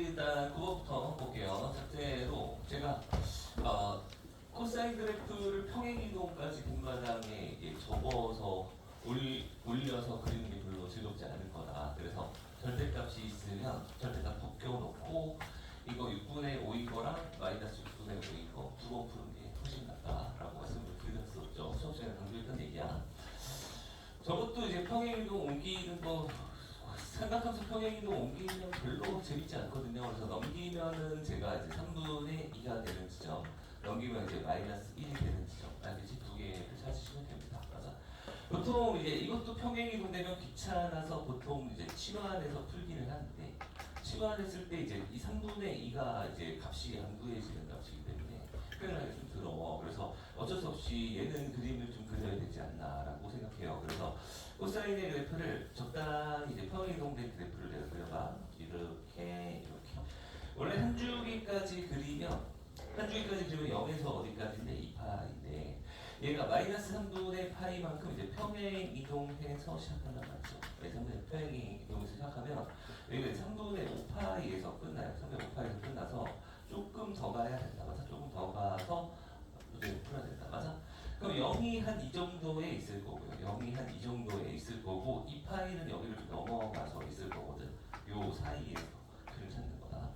일단 그거부터 볼게요. 첫째로 제가 코사인 그래프를 평행이동까지 분마당에 접어서 올려서 그리는 게 별로 즐겁지 않을 거다. 그래서 절대값이 있으면 절대값 벗겨놓고 이거 6분의 5인 거랑 마이너스 6분의 5인 거 두 번 푸는 게 훨씬 낫다라고 말씀을 드렸었죠. 수업 시간에 강조했던 얘기야. 저것도 이제 평행이동 옮기는 거 삼각함수 평행이동 옮기면 별로 재밌지 않거든요. 그래서 넘기면은 제가 이제 3분의 2가 되는 지점, 넘기면 이제 마이너스 1이 되는 지점, 알겠지? 두 개를 찾으시면 됩니다. 맞아. 보통 이제 이것도 평행이동 되면 귀찮아서 보통 이제 치환해서 풀기는 하는데, 치환했을 때 이제 이 3분의 2가 이제 값이 안 구해지는 값이기 때문에 표현하기 좀 더러워. 그래서 어쩔 수 없이 얘는 그림을 좀 그려야 되지 않나라고 생각해요. 그래서 코사인의 그래프를 적당히 이제 평행이동된 그래프를 내가 그려봐. 이렇게. 원래 한 주기까지 그리면 0에서 어디까지인데 2파인데 얘가 마이너스 3분의 파이만큼 이제 평행이동해서 시작한단 말이죠. 3분의 평행이동에서 시작하면 여기가 3분의 5파이에서 끝나요. 3분의 5파이에서 끝나서 조금 더 가야 된다. 맞아? 조금 더 가서 문제를 풀어야 된다. 맞아? 그럼 0이 한 이 정도에 있을 거고요. 0이 한 이 정도에 있을 거고 이 파이는 여기를 좀 넘어가서 있을 거거든. 요 사이에서 그를 찾는 거다.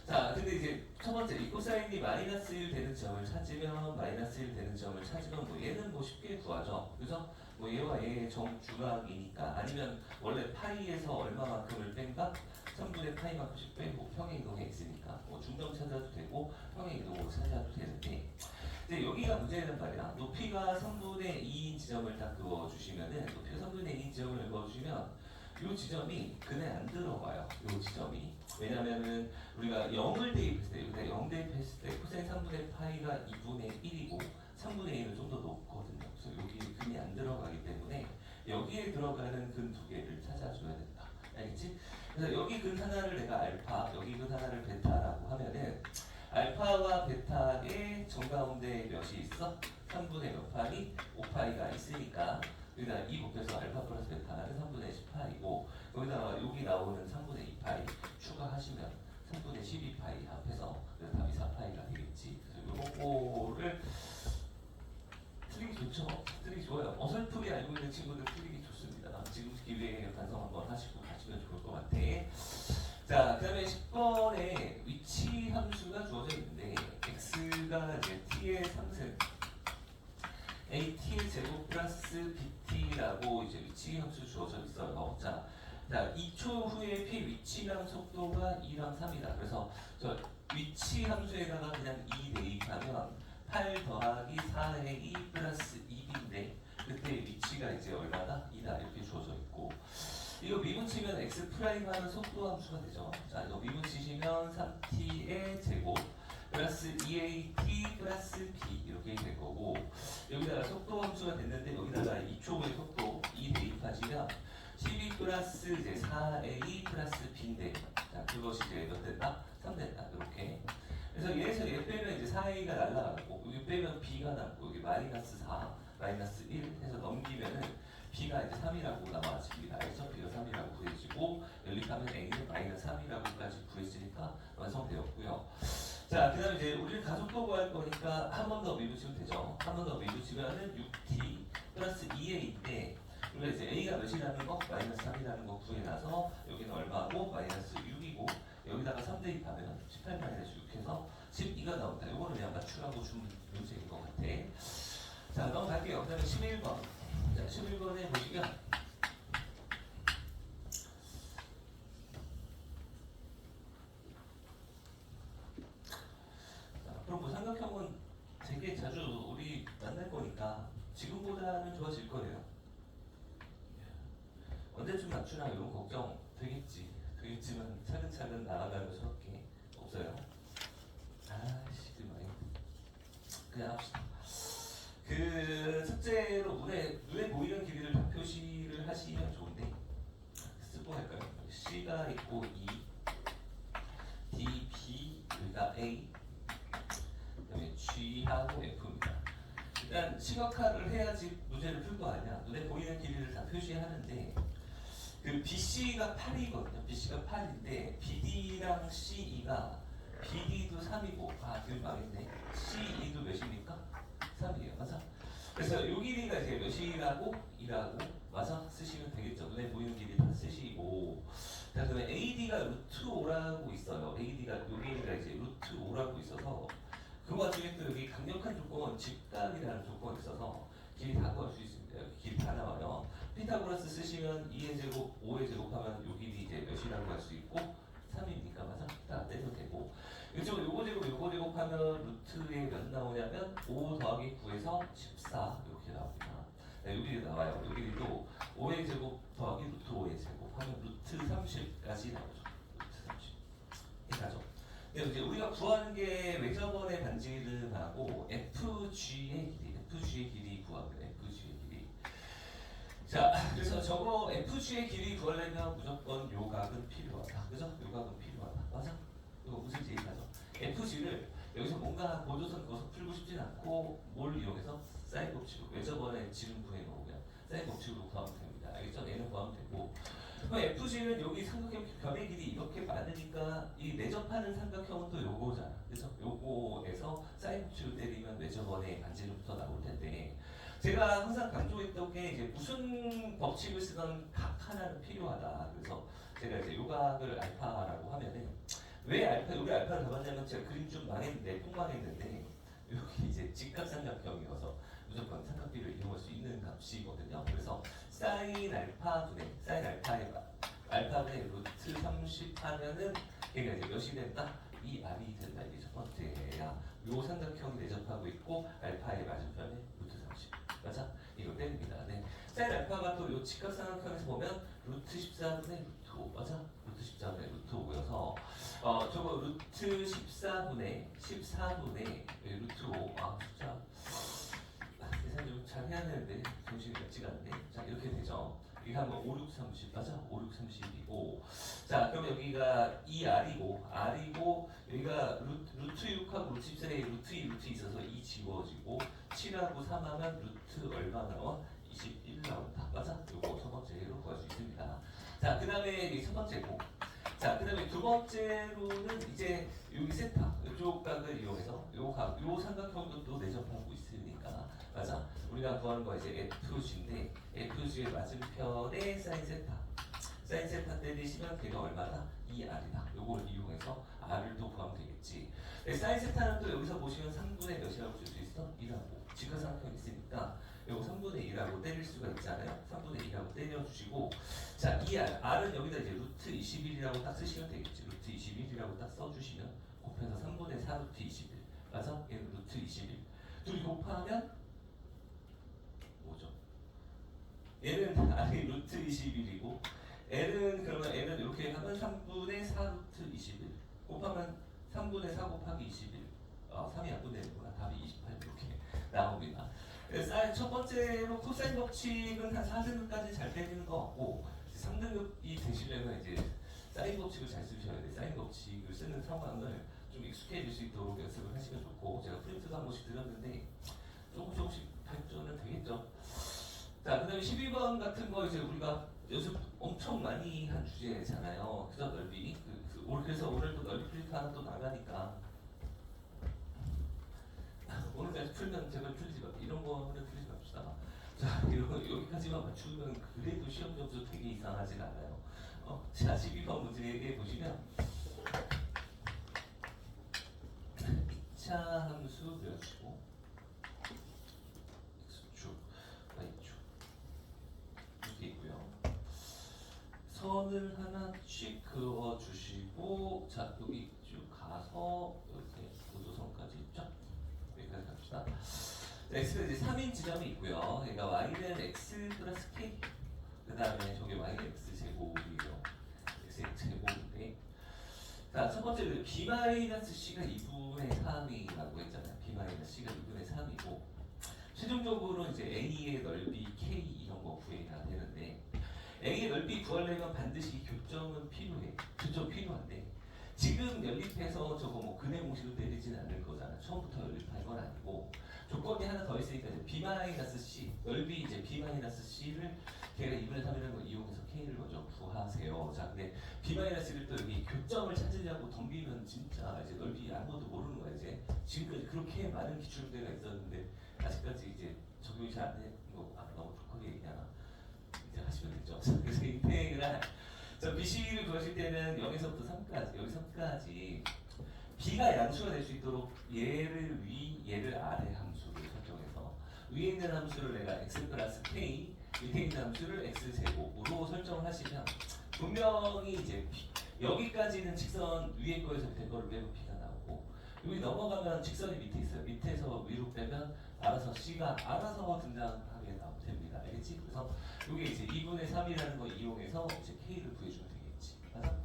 자, 근데 이제 첫 번째 이 코사인이 마이너스 1 되는 점을 찾으면 마이너스 1 되는 점을 찾으면 뭐 얘는 뭐 쉽게 구하죠. 그죠? 뭐 얘와 얘의 정주각이니까 아니면 원래 파이에서 얼마만큼을 뺀가? 3분의 파이만큼씩 빼고 평행이동에 있으니까 뭐 중점 찾아도 되고 평행이동으로 찾아도 되는데 이제 여기가 문제는 말이야. 높이가 3분의 2인 지점을 딱 그어주시면은 높이가 3분의 2인 지점을 그어주시면 이 지점이 근에 안 들어가요. 이 지점이. 왜냐면은 우리가 0을 대입했을 때, 여기다 0 대입했을 때 코사인 3분의 파이가 2분의 1이고 3분의 2는 좀 더 높거든요. 그래서 여기 근이 안 들어가기 때문에 여기에 들어가는 근 두 개를 찾아줘야 된다. 알겠지? 그래서 여기 근 하나를 내가 알파, 여기 근 하나를 베타라고 하면은 알파와 베타의 정가운데 몇이 있어? 3분의 몇 파이? 5파이가 있으니까 여기다 2 곱해서 알파 플러스 베타는 3분의 10파이고 여기다가 여기 나오는 3분의 2파이 추가하시면 3분의 12파이 합해서 답이 4파이가 되겠지. 그래서 요거를 틀리기 좋죠. 틀리기 좋아요. 어설프게 알고 있는 친구들 틀리기 좋습니다. 지금 기회에 반성 한번 하시고 가시면 좋을 것 같아. 자, 그 다음에 10번에 위치 함수가 주어져 있는데 x가 이제 t의 3승 at의 제곱 플러스 bt라고 이제 위치 함수 주어져 있어요. 자, 2초 후에 p 위치랑 속도가 2랑 3이다. 그래서 저 위치 함수에다가 그냥 2 대입하면 8 더하기 4의 2 플러스 2인데 그때 위치가 이제 얼마다? 2다 이렇게 주어져 있고 이거 미분치면 x 프라임 하는 속도 함수가 되죠. 자, 이거 미분치시면 3t의 제곱 플러스 2at 플러스 b 이렇게 될 거고 여기다가 속도 함수가 됐는데 여기다가 2초의 속도 2 대입하시면 12 플러스 이제 4a 플러스 b인데 자, 그것이 이제 몇 된다? 3 된다. 이렇게. 그래서 얘에서 얘 빼면 이제 4a가 날라가고 여기 빼면 b가 남고 여기 마이너스 4, 마이너스 1 해서 넘기면은 b가 이제 3이라고 남아집니다. 알죠? b가 3이라고 구해지고 연립하면 a는 마이너스 3이라고까지 구해지니까 완성되었고요. 자, 그 다음에 이제 우리는 가속도 구할 거니까 한 번 더 미분치면 되죠. 한 번 더 미분치면은 6t 플러스 2a인데 우리가 이제 a가 몇이라는 거? 마이너스 3이라는 거 구해놔서 여기는 얼마고? 마이너스 6이고 여기다가 3 대입하면 18 마이너스 6 해서 12가 나온다. 이거는 그냥 맞추라고 준 문제인 것 같아. 자, 넘어갈게요. 그 다음에 11번. 자, 11번에 보시면 앞으로 뭐 삼각형은 되게 자주 우리 만날 거니까 지금보다는 좋아질 거예요. 언제쯤 맞추나 이런 걱정 되겠지만 차근차근 나아가면서 할게 없어요. 아씨 그냥 합시다. 그 첫째로 눈에 보이는 길이를 다 표시를 하시면 좋은데 쓰고 할까요? C가 있고 E, D, B, 여기가 A, 그다음에 G하고 F입니다. 일단 시각화를 해야지 문제를 풀 거 아니야. 눈에 보이는 길이를 다 표시하는데 그 그 BC가 8이거든요. BC가 8인데 BD랑 CE가 BD도 3이고 지금 망했네. CE도 몇입니까? 3이에요. 맞아? 그래서 요 길이가 이제 몇이라고? 2라고 맞아? 쓰시면 되겠죠. 눈에 보이는 길이 다 쓰시고 자 그러면 AD가 루트 5라고 있어요. AD가 요 길이가 이제 루트 5라고 있어서 그 와중에 또 여기 강력한 조건 직각이라는 조건이 있어서 길이 다 구할 수 있습니다. 여기 길이 다 나와요. 피타고라스 쓰시면 2의 제곱, 5의 제곱하면 요 길이 이제 몇이라고 할 수 있고 3이니까 맞아? 다 떼도 되고 이쪽은 요거 제곱, 요거 제곱하면 루트에 몇 나오냐면 5 더하기 9에서 14 이렇게 나옵니다. 네, 여기 나와요. 여기도 5의 제곱 더하기 루트 5의 제곱 하면 루트 30까지 나오죠. 루트 30. 이렇게 가죠. 근데 이제 우리가 구하는 게 외접원의 반지름하고 FG의 길이 구하면 FG의 길이. 자, 그래서 저거 FG의 길이 구하려면 무조건 요각은 필요하다. 그죠? 요각은 필요하다. 맞아? 이거 무슨 얘기하죠? FG를 여기서 뭔가 고조선 그어서 풀고 싶진 않고 뭘 이용해서 사인 법칙으로 외접원의 지름 구해 놓으면 사인 법칙으로 구하면 됩니다. 알겠죠? 얘는 구하면 되고 그럼 FG는 여기 삼각형 변의 길이 이렇게 많으니까 이 내접하는 삼각형은 또 요거잖아. 그래서 요거에서 사인 법칙을 때리면 외접원의 반지름부터 나올 텐데 제가 항상 강조했던 게 이제 무슨 법칙을 쓰던 각 하나는 필요하다. 그래서 제가 이제 요각을 알파라고 하면은 왜 여기 알파를 잡았냐면 제가 그림 좀 망했는데 폭망했는데 여기 이제 직각삼각형이어서 무조건 삼각비를 이용할 수 있는 값이거든요. 그래서 사인 알파분의 루트 30 하면은 얘가 이제 몇이 된다? 이 R이 된다. 이게 첫 번째야. 요 삼각형이 내접하고 있고 알파의 맞은편에 루트 30. 맞아? 이거 뺍니다. 네. 사인 알파가 또 요 직각삼각형에서 보면 루트 14분의 루트 5. 맞아? 루트 14분의 루트 5여서 저거 루트 14분의 루트 5. 숫자 계산 좀 잘 해야 되는데 정신이 맵지가 않네. 자 이렇게 되죠. 이거 하면 5, 6, 30 맞아? 5, 6, 30이고 자 그럼 여기가 2R이고 여기가 루트 6하고 루트 14에 루트 2 있어서 2 지워지고 7하고 3 하면 루트 얼마 나와? 21 나온다. 맞아? 요거 첫 번째로 구할 수 있습니다. 자 그 다음에 이 첫 번째고 자, 그 다음에 두 번째로는 이제 여기 세타, 이쪽 각을 이용해서 요 삼각형도 또 내접하고 있으니까 맞아? 우리가 구하는 거 이제 FG인데 FG의 맞은편에 사인 세타 때리시면 걔가 얼마다? 2R이다. 요걸 이용해서 R을 또 구하면 되겠지. 네, 사인 세타는 또 여기서 보시면 3분의 몇이라고 줄 수 있어? 2라고. 직각삼각형이 있으니까 요거 3분의 2라고 때릴 수가 있잖아요. 3분의 2라고 때려주시고 자, 이 R은 여기다 이제 루트 21이라고 딱 쓰시면 되겠지. 루트 21이라고 딱 써주시면 곱해서 3분의 4 루트 21 맞아? 얘는 루트 21 둘이 곱하면 뭐죠? 얘는 R이 루트 21이고 그러면 N은 이렇게 하면 3분의 4 루트 21 곱하면 3분의 4 곱하기 21 3이 안 분되는구나. 답이 28 이렇게 나옵니다. 그래서 첫 번째로 코사인 법칙은 한 4등급까지 잘 빼지는 것 같고 3등급이 되시려면 이제 사인 법칙을 잘 쓰셔야 돼요. 사인 법칙을 쓰는 상황을 좀 익숙해질 수 있도록 연습을 하시면 좋고 제가 프린트도 한 번씩 드렸는데 조금씩 발전은 되겠죠. 자, 그 다음에 12번 같은 거 이제 우리가 연습 엄청 많이 한 주제잖아요. 그죠? 넓이. 그래서 오늘도 넓이 프린트 하나 또 나가니까 오늘까지 풀면 제발 풀지 마. 이런 거는 풀지 맙시다. 자, 여기까지만 맞추면 그래도 시험 점수 되게 이상하진 않아요. 자, 12번 문제에 보시면 2차 함수 그려주시고 X축, Y축 이렇게 있고요. 선을 하나씩 그어주시고 자, 여기 쭉 가서 이렇게 고도선까지 쫙 여기까지 갑시다. x는 이제 3인 지점이 있고요. 그러니까 y는 x 플러스 k 그 다음에 저게 y는 x 제곱이죠. x 제곱인데 자, 첫 번째 b-c가 2분의 3이라고 했잖아요. b-c가 2분의 3이고 최종적으로 이제 a의 넓이 k 이런 거 구해야 되는데 a의 넓이 구하려면 반드시 교점은 필요해. 교점 필요한데 지금 연립해서 저거 뭐 근해 공식을 때리진 않을 거잖아. 처음부터 연립할 건 아니고 조건이 하나 더 있으니까 이제 b-c 넓이 이제 b-c를 걔가 2분의 3이라는 걸 이용해서 K를 먼저 구하세요. 자, 근데 B-를 또 여기 교점을 찾으려고 덤비면 진짜 이제 넓이 아무것도 모르는 거야. 이제 지금까지 그렇게 많은 기출문제가 있었는데 아직까지 이제 적용이 잘 안 되는 거 너무 독하게 얘기하나 이제 하시면 되죠. 그래서 인tegral 자, BC를 구하실 때는 0에서부터 3까지 여기 3까지 B가 양수가 될 수 있도록 얘를 위, 얘를 아래 함수를 설정해서 위에 있는 함수를 내가 x 플러스 k, 밑에 있는 함수를 x 제곱으로 설정을 하시면 분명히 이제 여기까지는 직선 위에 거에서 밑에 거를 빼면 B가 나오고 여기 넘어가면 직선이 밑에 있어요. 밑에서 위로 빼면 알아서 C가 알아서 등장하게 나오면 됩니다. 알겠지? 그래서 이게 이제 2분의 3이라는 거 이용해서 이제 K를 구해주면 되겠지. 맞아?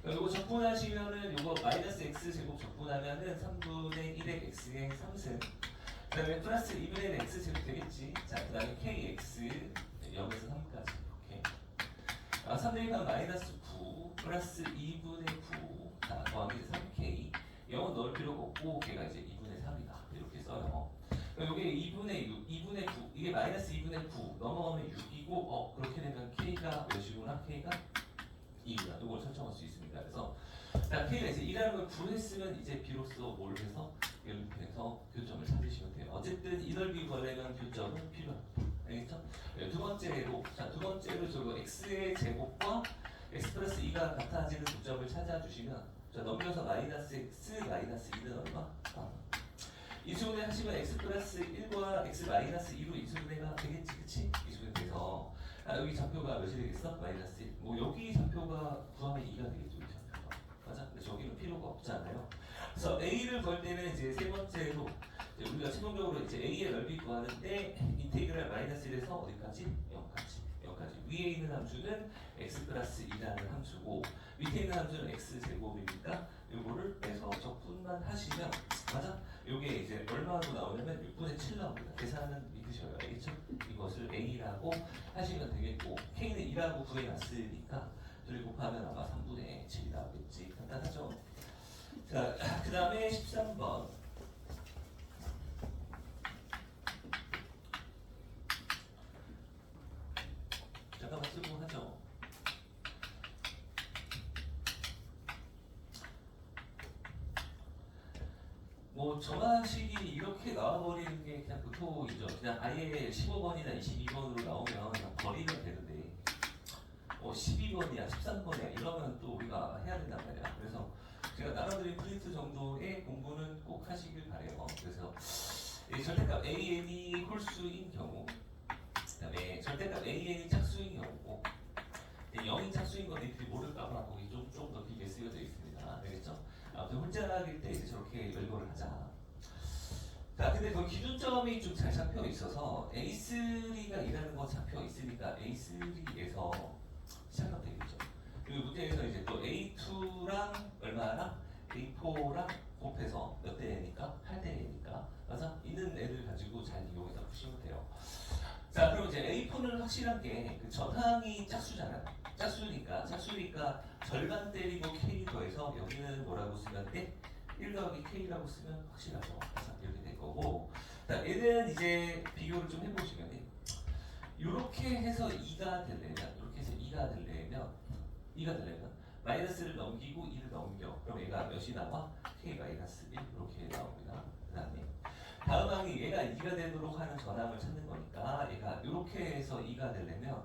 이거 적분하시면은 이거 마이너스 x 제곱 적분하면은 3분의 1의 x의 3승 그 다음에 플러스 2분의 1의 x 제곱 되겠지. 자, 그 다음에 kx 0에서 3까지 이렇게 3대입하면 마이너스 9 플러스 2분의 9 자, 더하기 3k 0은 넣을 필요가 없고 걔가 이제 2분의 3이다 이렇게 써요. 이게 2분의 6, 2분의 9 이게 마이너스 2분의 9 넘어가면 6이고 그렇게 되면 k가 몇이구나? k가 2구나. 이걸 설정할 수 있습니다. 그래서 자, K가 이제 2라는 걸 구했으면 이제 비로소 뭘 해서 연립해서 교점을 찾으시면 돼요. 어쨌든 이 넓이 구하려면 교점은 필요합니다. 알겠죠? 네, 두 번째로 두 번째로 저거 x의 제곱과 x 플러스 2가 같아지는 교점을 찾아주시면 자, 넘겨서 마이너스 x 마이너스 2는 얼마? 이수분해 하시면 x 플러스 1과 x 마이너스 2로 이수분해가 되겠지, 그치? 이수분해 돼서 여기 좌표가 몇이 되겠어? 마이너스 1. 뭐 여기 좌표가 구하면 2가 되겠죠, 이 좌표가. 맞아? 근데 저기는 필요가 없잖아요. 그래서 A를 구할 때는 이제 세 번째로 이제 우리가 최종적으로 이제 A의 넓이 구하는데 인테그랄 마이너스 1에서 어디까지? 0까지. 여기까지. 위에 있는 함수는 x 플러스 2라는 함수고 밑에 있는 함수는 x 제곱이니까 이거를 빼서 적분만 하시면 맞아? 요게 이제 얼마로 나오냐면 6분의 7 나옵니다. 계산은 믿으셔요. 알겠죠? 이것을 A라고 하시면 되겠고 K는 2라고 구해놨으니까 둘이 곱하면 아마 3분의 7이 나오겠지. 간단하죠? 자, 그 다음에 13번 잠깐만 쓰고 하죠. 뭐 정하식이 이렇게 나와버리는 게 그냥 보통이죠. 그냥 아예 15번이나 22번으로 나오면 그냥 버리면 되는데 12번이야 13번이야 이러면 또 우리가 해야 된단 말이야. 그래서 제가 나눠드린 프린트 정도의 공부는 꼭 하시길 바래요. 그래서 이 절대값 AN이 홀수인 경우 그 다음에 절대값 AN이 짝수인 경우고 0인 짝수인 건 니들이 모를까봐 거기 좀 더 길게 쓰여져 있습니다. 알겠죠? 아무튼 혼자일 때 이제 저렇게 열거를 하자. 자, 근데 그 기준점이 좀 잘 잡혀 있어서 A3가 일하는 거 잡혀 있으니까 A3에서 시작하면 되겠죠. 그리고 문제에서 이제 또 A2랑 얼마나? A4랑 곱해서 몇 대니까? 8대니까. 맞아? 있는 애들 가지고 잘 이용해서 푸시면 돼요. 자, 그럼 이제 A4는 확실한 게 그 전항이 짝수잖아요. 짝수니까 절반 때리고 K 더해서 여기는 뭐라고 쓰면 돼? 1 더하기 K라고 쓰면 확실하죠. 이렇게 될 거고. 자, 얘는 이제 비교를 좀 해보시면 이렇게 해서 2가 되려면 마이너스를 넘기고 2를 넘겨. 그럼 얘가 몇이 나와? K-1 이렇게 나옵니다. 그 다음에 다음 항이 얘가 2가 되도록 하는 전항을 찾는 거니까 얘가 이렇게 해서 2가 되려면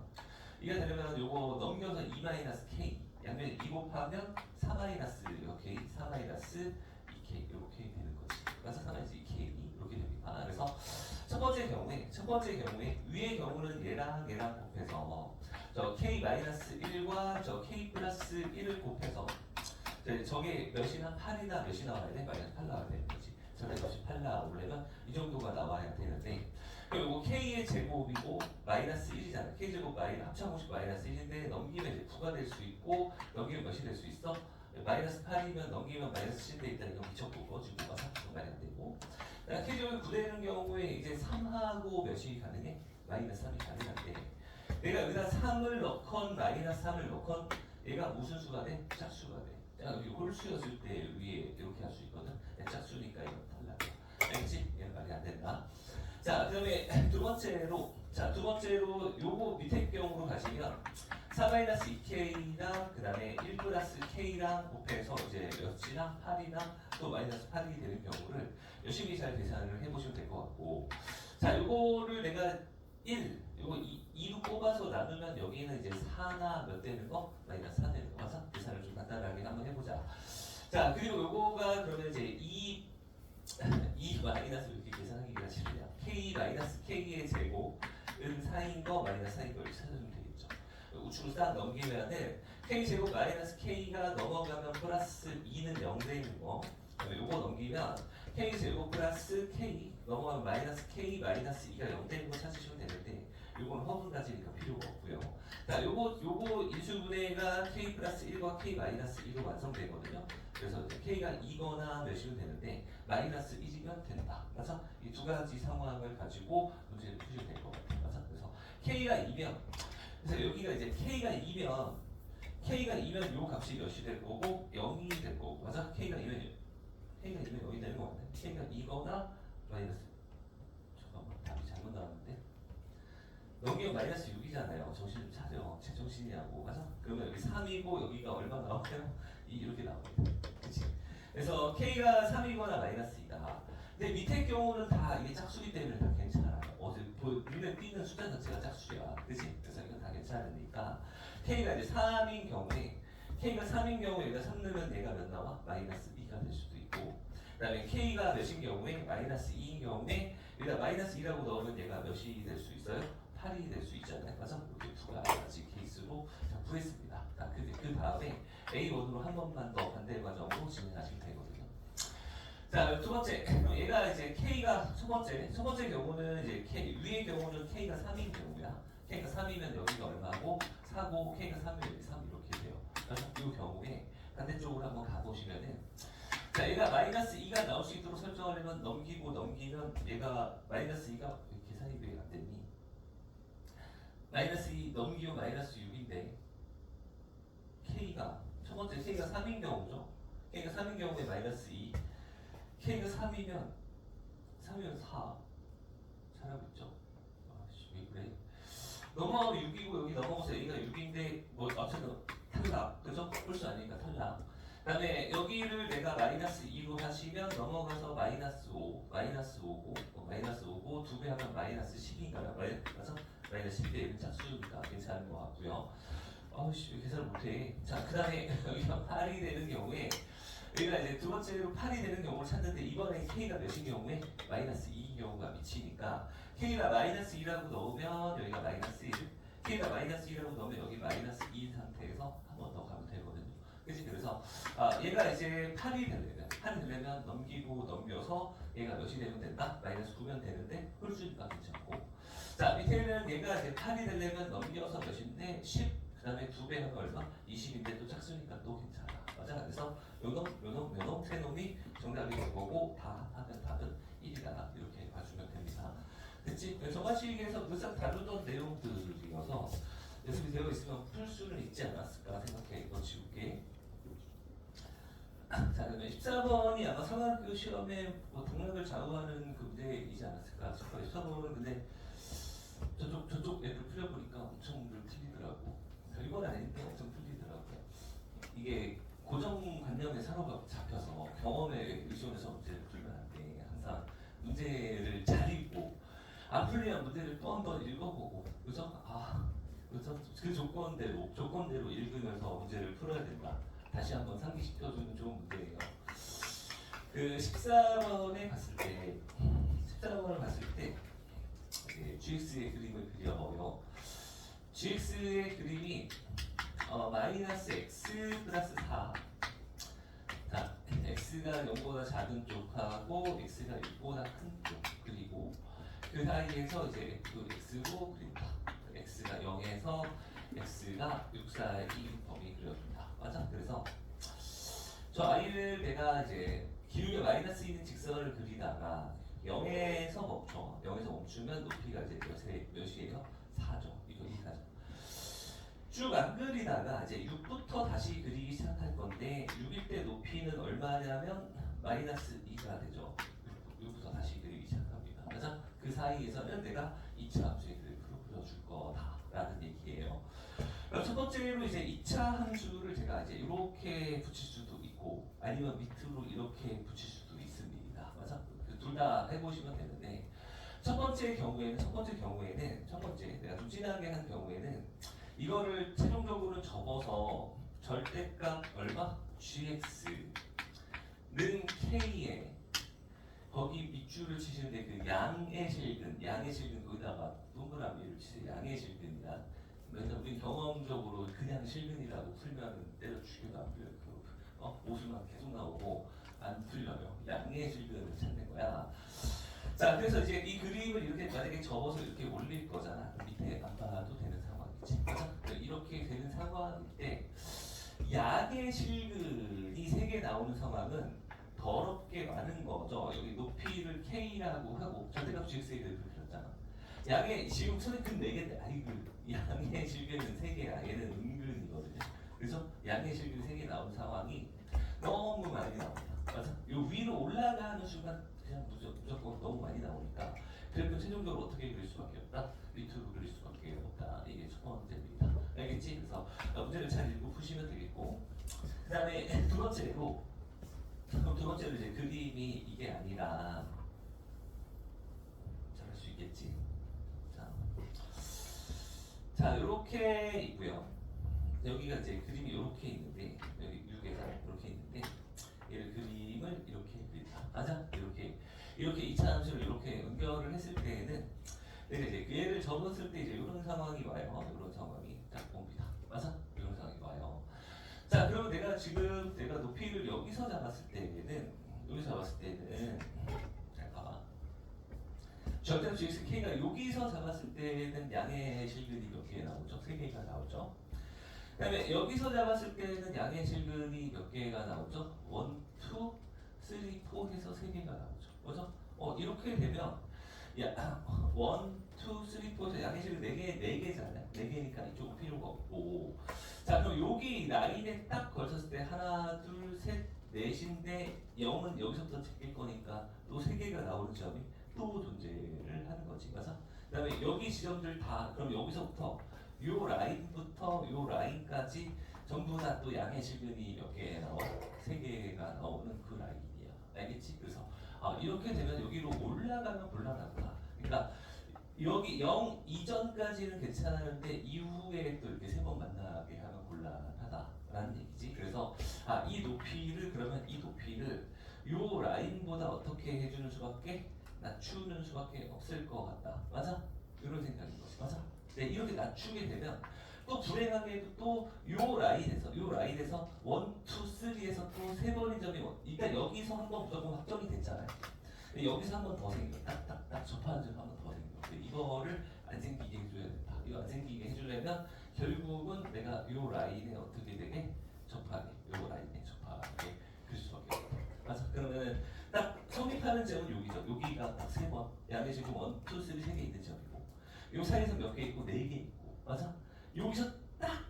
요거 넘겨서 2-K 양면에 2 곱하면 4-이렇게 4-2K 이렇게 되는 거지. 그래서 4-2K 이렇게 됩니다. 그래서 첫 번째 경우에 위의 경우는 얘랑 곱해서 저 K-1과 저 K 플러스 1을 곱해서 저게 몇이나 8이나 몇이 나와야 돼? 마이너스 8 나와야 되는 거지. 절대값이 8 나오려면 이 정도가 나와야 되는데 그리고 K의 제곱이고 마이너스 1이잖아. K제곱 합쳐공식 마이너스 1인데 넘기면 이제 9가 될 수 있고 넘기면 몇이 될 수 있어? 마이너스 8이면 넘기면 마이너스 7돼 있다. 이거 미쳤고 꺼지고 3가 말이 안 되고 K제곱이 9 되는 경우에 이제 3하고 몇이 가능해? 마이너스 3이 가능한데 내가 여기다 3을 넣건 마이너스 3을 넣건 얘가 무슨 수가 돼? 짝수가 돼. 여기 홀수였을 때 위에 이렇게 할 수 있거든. 짝수니까 이건 탈락이야. 알겠지? 얘는 말이 안 된다. 자, 그 다음에 두 번째로 자, 두 번째로 요거 밑에 경우로 가시면 4-2k랑 그 다음에 1 플러스 k랑 곱해서 이제 몇이나 8이나 또 마이너스 8이 되는 경우를 열심히 잘 계산을 해보시면 될 것 같고, 자, 요거를 내가 요거 2로 뽑아서 나누면 여기는 이제 4나 몇 되는 거? 마이너스 4 되는 거. 맞아? 계산을 좀 간단하게 한번 해보자. 자, 그리고 요거가 그러면 이제 2 마이너스 이렇게 계산하기가 쉽네요. k 마이너스 k의 제곱은 4인 거 마이너스 4인 걸 찾아주면 되겠죠. 우측으로 싹 넘기면은 k 제곱 마이너스 k가 넘어가면 플러스 2는 0 되는 거. 그다음에 요거 넘기면 k 제곱 플러스 k 넘어가면 마이너스 k 마이너스 2가 0 되는 거 찾으시면 되는데, 요거는 허분가지니까 필요가 없고요. 자, 요거 인수분해가 k 플러스 1과 k 마이너스 2로 완성되거든요. 그래서 이제 k가 2거나 몇이면 되는데 마이너스 1이면 된다. 맞아? 이 두 가지 상황을 가지고 문제를 푸시면 될 것 같아요. 맞아? 그래서 k가 2면, 그래서 여기가 이제 K가 2면 요 값이 몇이 될 거고 0이 될 거고. 맞아? K가 2면 0이 되는 거 같네. K가 2거나 마이너스, 잠깐만 답이 잘못 나왔는데, 넘기면 마이너스 6이잖아요. 정신 좀 차려. 제정신이냐고. 맞아? 그러면 여기 3이고 여기가 얼마 나와요? 2 이렇게 나옵니다. 그치? 그래서 K가 3이거나 마이너스 2다. 근데 밑에 경우는 다 이게 짝수기 때문에 다 괜찮아요. 눈에 띄는 숫자 자체가 짝수야. 그치? 그래서 이건 다 괜찮으니까 K가 이제 3인 경우에, K가 3인 경우에 얘가 3 넣으면 얘가 몇 나와? 마이너스 2가 될 수도 있고, 그 다음에 K가 몇인 경우에 마이너스 2인 경우에 여기다 마이너스 2라고 넣으면 얘가 몇이 될 수 있어요? 8이 될 수 있잖아요. 맞아? 이렇게 두 가지 케이스로 구했습니다. 그 다음에 A1으로 한 번만 더 반대 과정으로 진행하시면 되거든요. 자, 두 번째, 얘가 이제 K가 첫 번째 경우는 이제 위의 경우는 K가 3인 경우야. K가 3이면 여기가 얼마고 4고 K가 3이면 여기 3 이렇게 돼요. 그래서 이 경우에 반대쪽으로 한번 가보시면은, 자, 얘가 마이너스 2가 나올 수 있도록 설정하려면 넘기면 얘가 마이너스 2가 계산이 왜 안 됐니? 마이너스 2 넘기면 마이너스 6인데 K가 첫 번째 K가 3인 경우죠. K가 3인 경우에 마이너스 2, K가 3이면 4 잘하고 있죠. 아씨 왜 그래? 넘어가면 6이고 여기 넘어가서 A가 6인데 뭐 어쨌든 탈락, 그죠? 홀수 아니니까 탈락. 그다음에 여기를 내가 마이너스 2로 하시면 넘어가서 마이너스 5고 마이너스 5고 2배 하면 마이너스 10인가요? 맞아? 마이너스 10대 1은 짝수니까 괜찮은 것 같고요. 아우씨 왜 계산을 못해? 자, 그다음에 여기가 8이 되는 경우에 여기가 이제 두 번째로 8이 되는 경우를 찾는데, 이번에 K가 몇인 경우에 마이너스 2인 경우가 미치니까 K가 마이너스 2라고 넣으면 여기가 마이너스 1, K가 마이너스 2라고 넣으면 여기 마이너스 2인 상태에서 한 번 더 가면 되거든요. 그치? 그래서 얘가 이제 8이 되려면 넘기고 넘겨서 얘가 몇이 되면 된다? 마이너스 9면 되는데 홀수니까 괜찮고, 자, 밑에는 얘가 이제 8이 되려면 넘겨서 몇인데 10, 그 다음에 2배 하면 얼마? 20인데 또 짝수니까 또 괜찮아. 맞아? 그래서 요놈 세 놈이 정답이 될 거고, 다 합하면 답은 1이다. 이렇게 봐주면 됩니다. 그치? 정화식에서 늘상 다루던 내용들이어서 연습이 되어 있으면 풀 수는 있지 않았을까 생각해. 이거 지울게. 자, 그러면 14번이 아마 상학교 시험에 뭐 등락을 좌우하는 그 문제이지 않았을까 싶어요. 14번은 근데 저쪽 애들 풀려보니까 엄청 틀리더라고. 별건 아닌데 엄청 틀리더라고요. 이게 고정관념에 사로잡혀서 경험에 의존해서 문제를 풀면 안 돼. 항상 문제를 잘 읽고, 안 풀리면 문제를 또 한 번 읽어보고, 그죠? 그죠? 그 조건대로 읽으면서 문제를 풀어야 된다. 다시 한번 상기시켜주는 좋은 문제예요. 그 14번에 봤을 때, 14번을 봤을 때 GX의 그림을 그려요. GX의 그림이 마이너스 X 플러스 4. 자, X가 0보다 작은 쪽하고 X가 1보다 큰 쪽, 그리고 그 사이에서 이제 그 X로 그린다. X가 0에서 X가 6, 4, 2 범위 그려준다. 맞아? 그래서 저 아이를 내가 이제 기울여 마이너스 있는 직선을 그리다가 0에서 멈춰. 0에서 멈추면 높이가 이제 몇이에요? 4죠. 이거 이해가죠? 쭉 안 그리다가 이제 6부터 다시 그리기 시작할 건데, 6일 때 높이는 얼마냐면 마이너스 2가 되죠. 6부터 다시 그리기 시작합니다. 맞아? 그 사이에서는 내가 2차 함수의 그래프 거다라는 얘기예요. 첫 번째로 이제 2차 함수를 제가 이제 이렇게 붙일 수도 있고 아니면 밑으로 이렇게 붙일 수도 있습니다. 맞아? 둘 다 해보시면 되는데 첫 번째 내가 좀 진하게 한 경우에는 이거를 최종적으로 접어서 절대값 얼마? gx는 k에 거기 밑줄을 치시는데 그 양의 실근 거기다가 동그라미를 치세요. 양의 실근이란 그래서 우리 경험적으로 그냥 실근이라고 풀면 때려 죽여도 안 풀려요. 오수만 계속 나오고 안 풀려요. 양의 실근을 찾는 거야. 자, 그래서 이제 이 그림을 이렇게 만약에 접어서 이렇게 올릴 거잖아. 밑에 안 봐도 되는 상황이지. 맞아? 이렇게 되는 상황일 때 양의 실근이 3개 나오는 상황은 더럽게 많은 거죠. 여기 높이를 k라고 하고 절대값 gx에 대해 그렸잖아. 양의 지금 선생님 4개인데 아이고 양의 실근은 3개야. 얘는 은근이거든요. 그래서 양의 실근 3개 나온 상황이 너무 많이 나옵니다. 맞아? 요 위로 올라가는 순간 그냥 무조건 너무 많이 나오니까 그래도 최종적으로 어떻게 그릴 수밖에 없다? 밑으로 그릴 수밖에 없다. 이게 첫 번째입니다. 알겠지? 그래서 문제를 잘 읽고 푸시면 되겠고 그 다음에 두 번째로 이제 그림이 이게 아니라 잘할 수 있겠지? 자 이렇게 있고요. 여기가 이제 그림이 이렇게 있는데 여기 6에서 이렇게 있는데 얘를 그림을 이렇게 그린다. 맞아? 이렇게 2차 함수를 이렇게 연결을 했을 때에는 내가 이제 그 얘를 접었을 때 이제 이런 상황이 와요. 이런 상황이 딱 옵니다. 맞아? 이런 상황이 와요. 자, 그러면 내가 높이를 여기서 잡았을 때는 잘 봐봐. 절대값 gx k가 여기서 잡았을 때는 양의 실근이 몇 개 나오죠? 3개가 나오죠. 그 다음에 여기서 잡았을 때는 양의 실근이 몇 개가 나오죠? 1, 2, 3, 4 해서 3개가 나오죠. 그죠? 이렇게 되면 1, 2, 3, 4에서 양의 실근 4개잖아요. 4개니까 이쪽은 필요가 없고 자 그럼 여기 라인에 딱 걸쳤을 때 하나, 둘, 셋, 넷인데 0은 여기서부터 제낄 거니까 또 3개가 나오는 점이 또 존재를 하는 거지. 맞아? 그 다음에 여기 지점들 다 그럼 여기서부터 요 라인부터 요 라인까지 전부 다 또 양의 실근이 몇 개 나와? 3개가 나오는 그 라인이야. 알겠지? 그래서 이렇게 되면 여기로 올라가면 곤란하구나. 그러니까 여기 0 이전까지는 괜찮은데 이후에 또 이렇게 3번 만나게 하면 곤란하다라는 얘기지. 그래서 이 높이를 요 라인보다 어떻게 해주는 수밖에 낮추는 수밖에 없을 것 같다. 맞아? 이런 생각인 거지. 맞아? 네, 이렇게 낮추게 되면 또 불행하게도 또 요 라인에서 1, 2, 3에서 또 3번의 점이 일단 여기서 한 번 무조건 확정이 됐잖아요. 근데 여기서 한 번 더 생겨. 딱 접하는 점 한 번 더 생겨. 근데 이거를 안 생기게 해줘야 된다. 이거 안 생기게 해주려면 결국은 내가 요 라인에 어떻게 되게 접하게 그릴 수밖에 없다. 맞아? 그러면은 딱 성립하는 점은 여기죠. 여기가 딱 3번. 양의 지금 1, 2, 3, 3개 있는 점이고 요 사이에서 몇 개 있고 4개 있고 맞아? 여기서 딱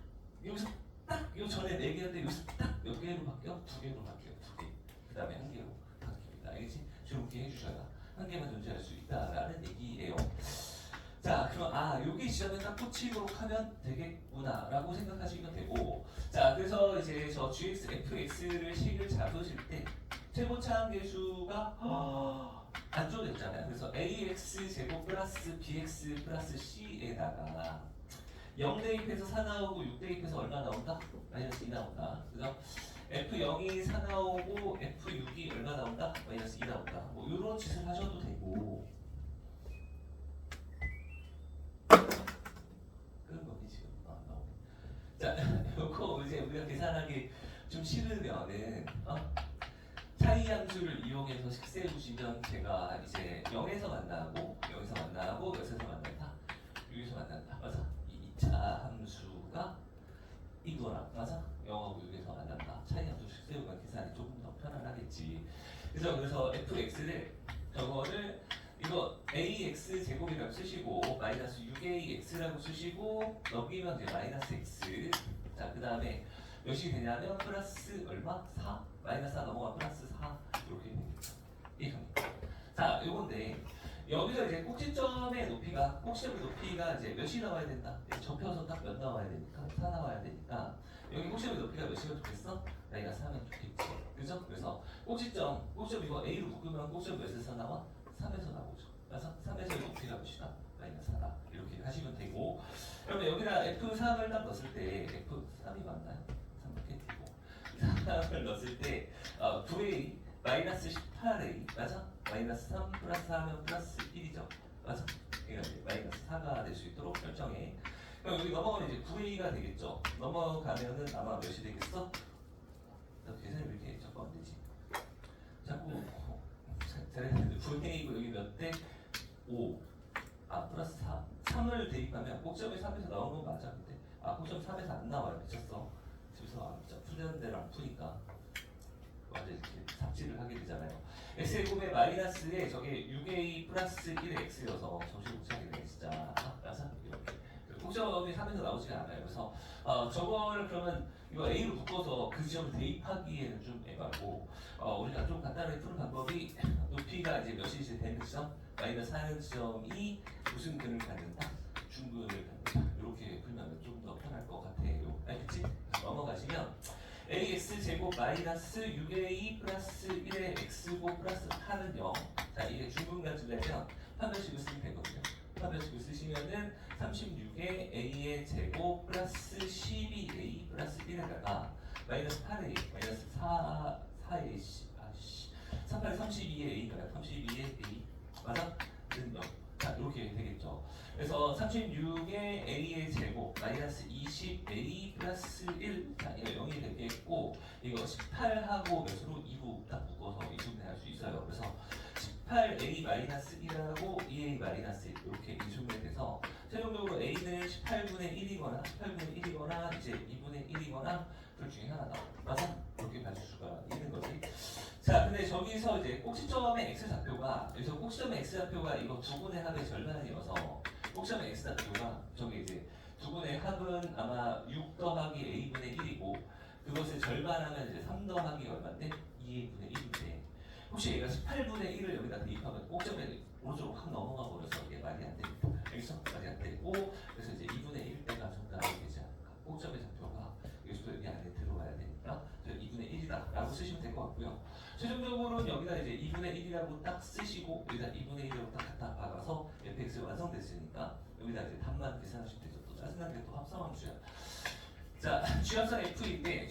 요 전에 4개였는데 여기서 딱 몇 개로 바뀌어? 2개로 바뀌어. 2개. 그 다음에 1개로 바뀝니다. 알겠지? 이렇게 해주셔야 한 개만 존재할 수 있다라는 얘기예요. 자, 그럼 여기 지점에 딱 꽂히도록 하면 되겠구나라고 생각하시면 되고, 자, 그래서 이제 저 gx, fx를 식을 잡으실 때 최고차항 계수가 안 쪼개졌잖아요. 그래서 ax 제곱 플러스 bx 플러스 c에다가 0 대입해서 4 나오고 6 대입해서 얼마 나온다? 마이너스 2 나온다. 그죠? F0이 4 나오고 F6이 얼마 나온다? 마이너스 2 나온다. 뭐 이런 짓을 하셔도 되고 그런 거니 지금 나오네. 자, 요거 이제 우리가 계산하기 좀 싫으면은 차이 함수를 이용해서 식 세우시면 제가 이제 0에서 만나고 여기서 만나고 여기서 만난다. 여기서 만난다. 맞아? 이 2차 함수가 이거랑 맞아? 0하고 6에서 만난다. 차이 함수 식 세우면 계산이 조금 더 편안하겠지. 그래서 fx를 저거를 이거 ax 제곱이라고 쓰시고 마이너스 6ax라고 쓰시고 넘기면 이제 마이너스 x. 자, 그 다음에 몇이 되냐면 플러스 얼마? 4? 마이너스 4 넘어가 플러스 4 이렇게 되겠죠. 자, 요건데 여기서 이제 꼭지점의 높이가 이제 몇이 나와야 된다. 접혀서 딱 몇 나와야 되니까 4 나와야 되니까 여기 꼭지점의 높이가 몇이면 좋겠어? 마이너스 4면 좋겠지. 그죠? 그래서 꼭지점 이거 A로 묶으면 꼭지점 몇에서 나와? 3에서 나오죠. 그래서 3에서의 높이가 몇이다? 마이너스 4다. 이렇게 하시면 되고 그러면 여기다 F3을 딱 넣었을 때 F3이 맞나요? 3이렇게 되고 3을 넣었을 때 9A 마이너스 18A 맞아? 마이너스 3 플러스 4면 플러스 1이죠. 맞아? 그러니까 이제 마이너스 4가 될 수 있도록 설정해. 그럼 여기 넘어가면 이제 9A가 되겠죠. 넘어가면은 아마 몇이 되겠어? 나 계산이 왜 이렇게 자꾸 안 되지? 자꾸 잘했는데 9A고 여기 몇 대? 5. 플러스 4. 3을 대입하면 꼭점이 3에서 나오는 건 맞아. 근데 꼭점 3에서 안 나와요. 미쳤어. 집에서 풀려는 대로 안 푸니까 완전 이렇게 삽질을 하게 되잖아요. x제곱의 마이너스에 저게 6a 플러스 1의 x여서 정신 못 차리네 진짜. 맞아? 이렇게 꼭점이 3에서 나오지가 않아요. 그래서 저거를 그러면 이거 a로 묶어서 그 지점을 대입하기에는 좀 애매하고 우리가 좀 간단하게 푸는 방법이 높이가 이제 몇이 되는 지점 마이너스 하는 지점이 무슨 근을 갖는다? 중근을 갖는다. 이렇게 풀면 좀 더 편할 것 같아요. 알겠지? 넘어가시면 ax 제곱 마이너스 6a 플러스 1의 x고 플러스 8은 0. 자 이게 중근과 주려면 판별식을 쓰면 되거든요. 판별식을 쓰시면은 36의 a의 제곱 플러스 12a 플러스 1에다가 마이너스 8a 마이너스 4a 38 32의 a가요. 32의 a 맞아? 는 0. 자 이렇게 되겠죠. 그래서 36의 a의 제곱 마이너스 20a 플러스 1. 자 이거 0이 되겠고 이거 18하고 몇으로 2로 딱 묶어서 이중분해할 수 있어요. 그래서 18a 마이너스 1하고 2a 마이너스 1 이렇게 이중분해돼서 최종적으로 a는 18분의 1이거나 이제 2분의 1이거나 둘 중에 하나다. 맞아? 이렇게 가질 수가 있는 거지. 자, 근데 저기서 이제 꼭지점의 x좌표가 여기서 꼭지점의 x좌표가 이거 두 분의 합의 절반이어서 꼭지점의 x좌표가 저기 이제 두 분의 합은 아마 6 더하기 a분의 1이고 그것을 절반하면 이제 3 더하기 얼마인데 2a분의 1인데 혹시 얘가 18분의 1을 여기다 대입하면 꼭지점에 오른쪽으로 확 넘어가 버려서 이게 말이 안 됩니다. 여기서 말이 안 되고 그래서 이제 2분의 1대가 정답이 되지 않을까. 꼭점의 좌표가 여기 안에 들어와야 되니까 2분의 1이다 라고 쓰시면 될 것 같고요. 최종적으로는 여기다 이제 2분의 1이라고 딱 쓰시고 여기다 2분의 1이라고 딱 갖다 박아서 fx 완성됐으니까 여기다 이제 답만 계산하시면 되죠. 또 짜증나게 또 합성함수야. 자, 취합상 F인데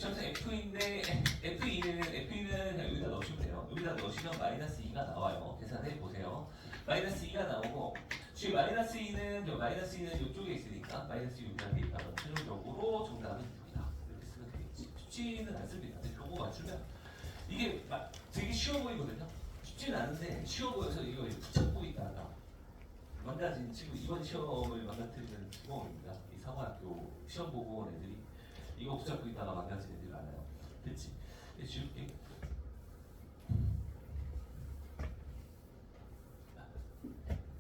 F는 그냥 여기다 넣으시면 돼요. 여기다 넣으시면 마이너스 2가 나와요. 계산해 보세요. 마이너스 2가 나오고 지금 마이너스 2는 이쪽에 있으니까 마이너스 6이라고 대입하면 최종적으로 정답은 6이다. 이렇게 쓰면 되겠지. 쉽지는 않습니다. 근데 요거 맞추면 이게 되게 쉬워 보이거든요. 쉽지는 않은데 쉬워 보여서 이거 붙잡고 있다가 망가진 지금 이번 시험을 망가뜨리는 주범입니다. 이 사관학교 시험 보고 온 애들이 이거 붙잡고 있다가 망가진 애들이 많아요. 됐지? 지울게.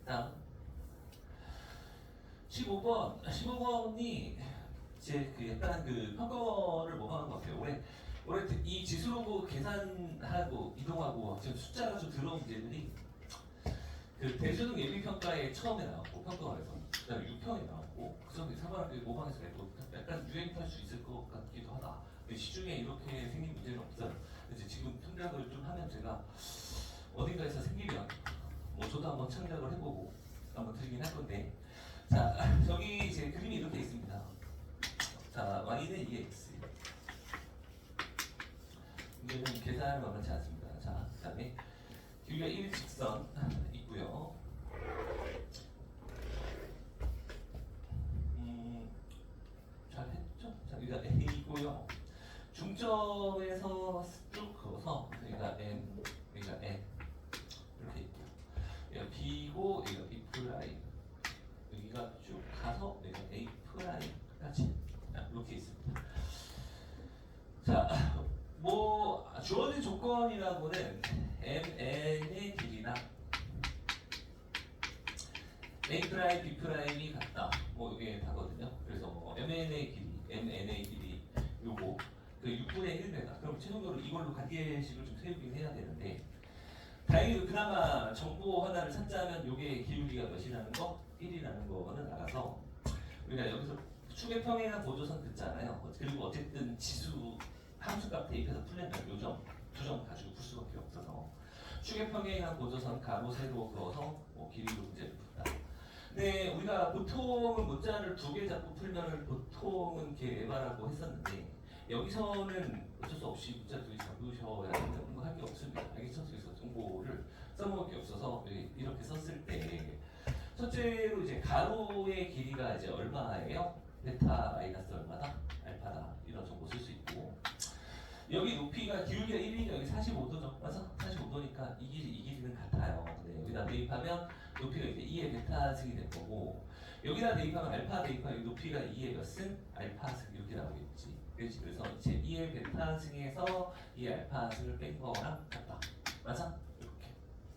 다음 15번이 이제 그 약간 그 평가를 뭐 하는 것 같아요. 올해 이 지수로고 계산하고 이동하고 지금 숫자가 좀 들어온 문제들이 그 대수능 예비평가에 처음에 나왔고 평가원에서 그다음에 6평에 나왔고 그전에 사관학교 5방에서 냈고 약간 유행 탈 수 있을 것 같기도 하다. 근데 시중에 이렇게 생긴 문제는 없어요. 이제 지금 통작을 좀 하면 제가 어딘가에서 생기면 뭐 저도 한번 창작을 해보고 한번 드리긴 할 건데 자 저기 이제 그림이 이렇게 있습니다. 자 y는 2x 이제는 계산을 만만치 않습니다. 자 그다음에 길이가 1직선 있고요. 잘했죠? 자 여기가 A이고요. 중점에서 쭉 그어서 여기가 M, 여기가 N 이렇게 있고 여기가 B고 여기가 B 프라임 여기가 쭉 가서 여기가 A 프라임까지 이렇게 있습니다. 자, 뭐 주어진 조건이라고는 MN의 길이나 A 프라임, B 프라임이 같다. 뭐 이게 다거든요. 그래서 뭐 MN의 길이, MN의 길이 요거 그 6분의 1배다. 그럼 최종적으로 이걸로 관계식을 좀 세우긴 해야 되는데 다행히도 그나마 정보 하나를 찾자면 요게 기울기가 몇이라는 거? 1이라는 거는 알아서 우리가 여기서 축의 평행한 보조선 듣잖아요. 그리고 어쨌든 지수 함수값 대입해서 풀려면 요점 두 점 가지고 풀 수밖에 없어서 축의 평행한 보조선 가로 세로 그어서 길이로 문제를 푼다. 근데 우리가 보통은 문자를 두 개 잡고 풀면은 보통은 이렇게 에바라고 했었는데 여기서는 어쩔 수 없이 문자 두 개 잡으셔야 되는 거 할 게 없습니다. 알겠죠? 그래서 정보를 써먹을 게 없어서 이렇게 썼을 때 첫째로 이제 가로의 길이가 이제 얼마예요? 베타 마이너스 얼마다? 알파다. 이런 정보 쓸 수 있고 여기 높이가 기울기가 1이니까 여기 45도죠. 맞아? 45도니까 이 길이는 같아요. 근데 여기다 대입하면 높이가 이제 2의 베타승이 될 거고 여기다 대입하면 알파 대입하면 여기 높이가 2의 몇 승? 알파승 이렇게 나오겠지. 그렇지? 그래서 이제 2의 베타승에서 2의 알파승을 뺀 거랑 같다. 맞아? 이렇게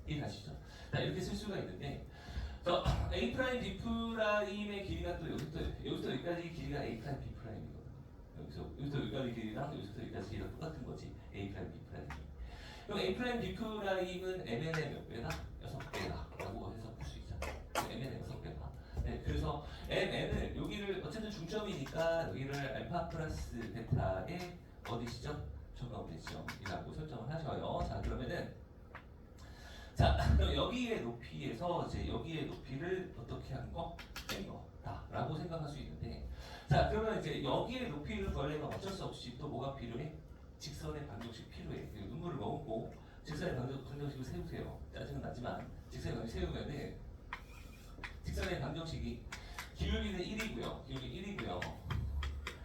이해가시죠? 자 이렇게 쓸 수가 있는데 저 A 프라임 B 프라임의 길이가 또 여기서 여기까지 길이가 A 프라임 B 프라임이거든요. 여기서 여기까지 길이랑 여기서 여기까지 길이가 똑같은 거지. A 프라임 B 프라임. 그럼 A 프라임 B 프라임은 MN의 몇 배다? 6배다라고 해서 풀 수 있잖아. MN의 6배다. 네, 그래서 MN을 여기를 어쨌든 중점이니까 여기를 알파 플러스 베타의 어디시죠? 적합의 지점이라고 설정을 하셔요. 자 그러면은 자 그럼 여기의 높이에서 이제 여기의 높이를 어떻게 한 거? 뺀 거다라고 생각할 수 있는데 자 그러면 이제 여기의 높이를 구하려면 어쩔 수 없이 또 뭐가 필요해? 직선의 방정식 필요해. 눈물을 머금고 직선의 방정식을 세우세요. 짜증은 나지만 직선의 방정식 세우면은 직선의 방정식이 기울기는 1이고요. 기울기 1이고요.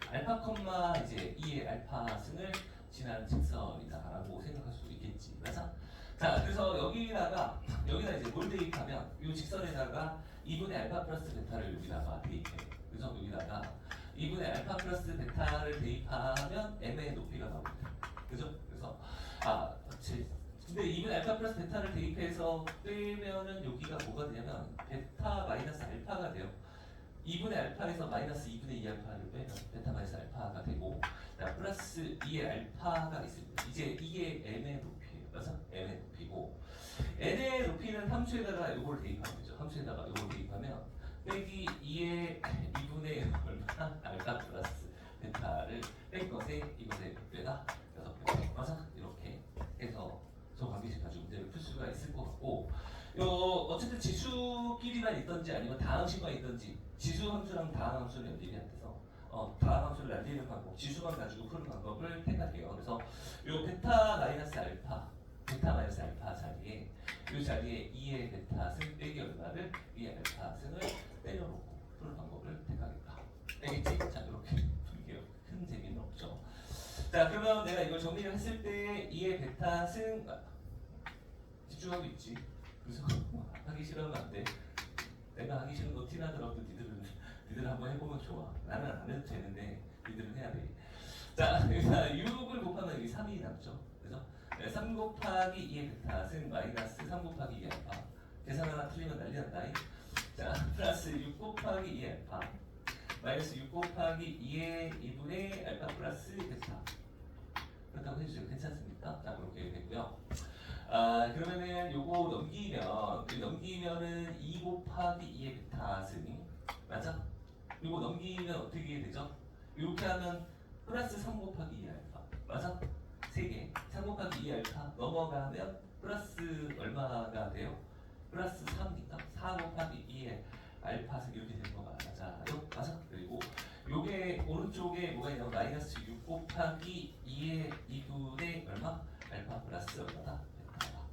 알파 콤마 이제 2의 알파 승을 지나는 직선이다라고 생각할 수 있겠지. 맞아? 자, 그래서 여기다 이제 뭘 대입하면 이 직선에다가 2분의 알파 플러스 베타를 여기다가 대입해. 그래서 여기다가 2분의 알파 플러스 베타를 대입하면 m의 높이가 나옵니다. 그죠? 그래서 근데 2분의 알파 플러스 베타를 대입해서 빼면은 여기가 뭐가 되냐면 베타 마이너스 알파가 돼요. 2분의 알파에서 마이너스 2분의 2 알파를 빼면 베타 마이너스 알파가 되고 플러스 2의 알파가 있습니다. 이제 이게 m의 높이에요. 맞아? m의 높이고 n의 높이는 함수에다가 이걸 대입하면 되죠. 함수에다가 이걸 대입하면 빼기 2의 2분의 얼마? 알파 플러스 베타를 뺀 것에 이것의 몇 배다? 6배. 맞아? 이렇게 해서 저 관계식 가지고 문제를 풀 수가 있을 것 같고 어쨌든 지수끼리만 있던지 아니면 다항식만 있던지 지수 함수랑 다항 함수를 연결이 안 돼서 다항 함수를 날리는 방법, 지수만 가지고 푸는 방법을 택할게요. 그래서 요 베타 마이너스 알파 자리에 이 자리에 2의 베타 승 빼기 얼마를 2의 알파 승을 때려놓고 푸는 방법을 택하겠다. 알겠지? 자 이렇게 풀게요. 큰 재미는 없죠. 자 그러면 내가 이걸 정리를 했을 때 2의 베타 승 집중하고 있지. 그래서 하기 싫으면 안 돼. 내가 하기 싫은 거 티나더라도 니들은 한번 해보면 좋아. 나는 안 해도 되는데 니들은 해야 돼. 자, 여기다 6을 곱하면 여기 3이 남죠. 그죠? 3 곱하기 2의 베타 승 마이너스 3 곱하기 2의 알파. 계산 하나 틀리면 난리 난다. 자, 플러스 6 곱하기 2의 알파 마이너스 6 곱하기 2의 2분의 알파 플러스 베타. 그렇다고 해주세요. 괜찮습니까? 자, 그렇게 되고요. 그러면은 요거 넘기면은 2 곱하기 2의 베타 승 맞아? 요거 넘기면 어떻게 되죠? 이렇게 하면 플러스 3 곱하기 2 알파 맞아? 3개 3 곱하기 2 알파 넘어가면 플러스 얼마가 돼요? 플러스 3이니까 4 곱하기 2의 알파 승 이렇게 되는 거 맞아요? 맞아? 그리고 요게 오른쪽에 뭐가 있냐면 마이너스 6 곱하기 2의 2분의 얼마? 알파 플러스 얼마다?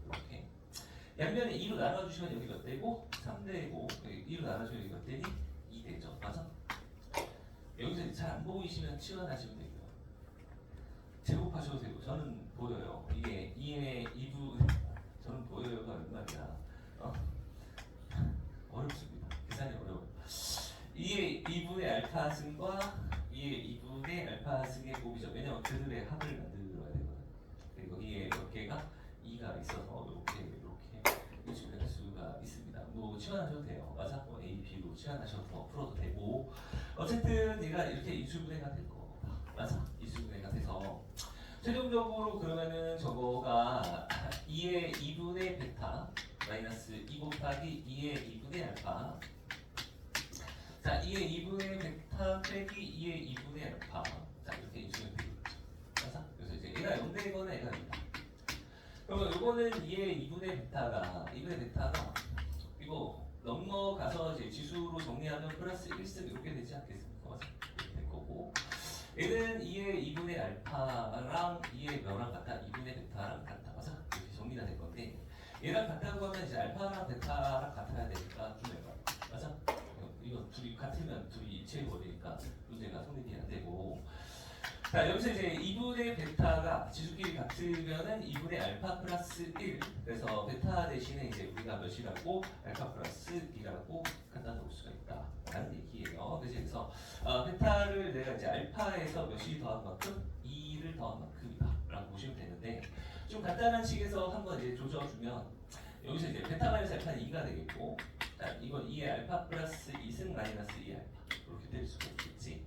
이렇게 양면에 2로 나눠주시면 여기 몇 대고? 3대고 2로 나눠주면 여기 몇 대니? 2대죠. 맞아? 여기서 잘 안 보이시면 치환하시면 되고요. 제곱하셔도 되고 저는 보여요. 이게 2의 2분 저는 보여요가 얼마냐 어렵습니다. 계산이 어려워요. 2의 2분의 알파 승과 2의 2분의 알파 승의 곱이죠. 왜냐면 그들의 합을 만들어야 되거든요. 그리고 여기에 몇 개가 2가 있어서 이렇게 식으로 할 수가 있습니다. 뭐 치환하셔도 돼요. 맞아? A, B로 치환하셔서 풀어도 되고 어쨌든 얘가 이렇게 이수분해가 될 거. 맞아? 이수분해가 돼서 최종적으로 그러면은 저거가 2의 2분의 베타 마이너스 2 곱하기 2의 2분의 알파. 자, 2의 2분의 베타 빼기 2의 2분의 알파. 자, 이렇게 인수면 되겠죠. 그래서 이제 얘가 0되거나 얘가 0이다. 그러면 요거는 2의 2분의 베타가 이거 넘어가서 이제 지수로 정리하면 플러스 1승 이렇게 되지 않겠습니까? 맞아? 이렇게 될 거고. 얘는 2의 2분의 알파랑 2의 뭐랑 같다? 2분의 베타랑 같다. 맞아? 이렇게 정리가 될 건데 얘랑 같다고 하면 이제 알파랑 베타랑 같아야 되니까 좀 해봐. 맞아? 이거 둘이 같으면 둘이 일체로 버리니까 문제가 성립이 안 되고. 자, 여기서 이제 2분의 베타가 지수끼리 같으면은 2분의 알파 플러스 1. 그래서 베타 대신에 이제 우리가 몇이라고 알파 플러스 2라고 갖다 놓을 수가 있다. 라는 얘기예요. 그래서 베타를 내가 이제 알파에서 몇이 더한 만큼 2를 더한 만큼이다. 라고 보시면 되는데 좀 간단한 식에서 한번 이제 조져주면 여기서 이제 베타 마이너스 알파는 2가 되겠고, 자, 이건 2의 알파 플러스 2승 마이너스 2의 알파. 이렇게 될 수가 있겠지.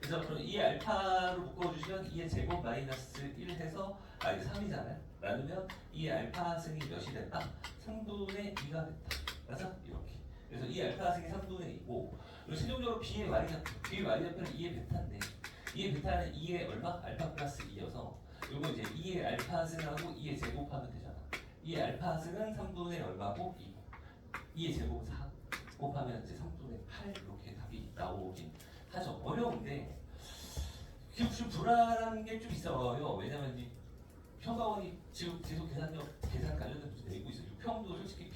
그래서 그럼 2의 알파로 묶어주시면 2의 제곱 마이너스 1 해서 이게 3이잖아요. 나누면 2의 알파 승이 몇이 됐다? 3분의 2가 됐다. 맞아? 이렇게. 그래서 2의 알파 승이 3분의 2고 그리고 최종적으로 B의 Y좌표. B의 Y좌표는 2의 베타인데 2의 베타는 2의 얼마? 알파 플러스 2여서 요거 이제 2의 알파 승하고 2의 제곱하면 되잖아. 2의 알파 승은 3분의 얼마고 2고 2의 제곱은 4 곱하면 이제 3분의 8 이렇게 답이 나오긴 하죠. 어려운데 좀 불안한 게 좀 있어요. 왜냐면 이 평가원이 지금 계속 계산 관련된 문제 내고 있어요. 평도 솔직히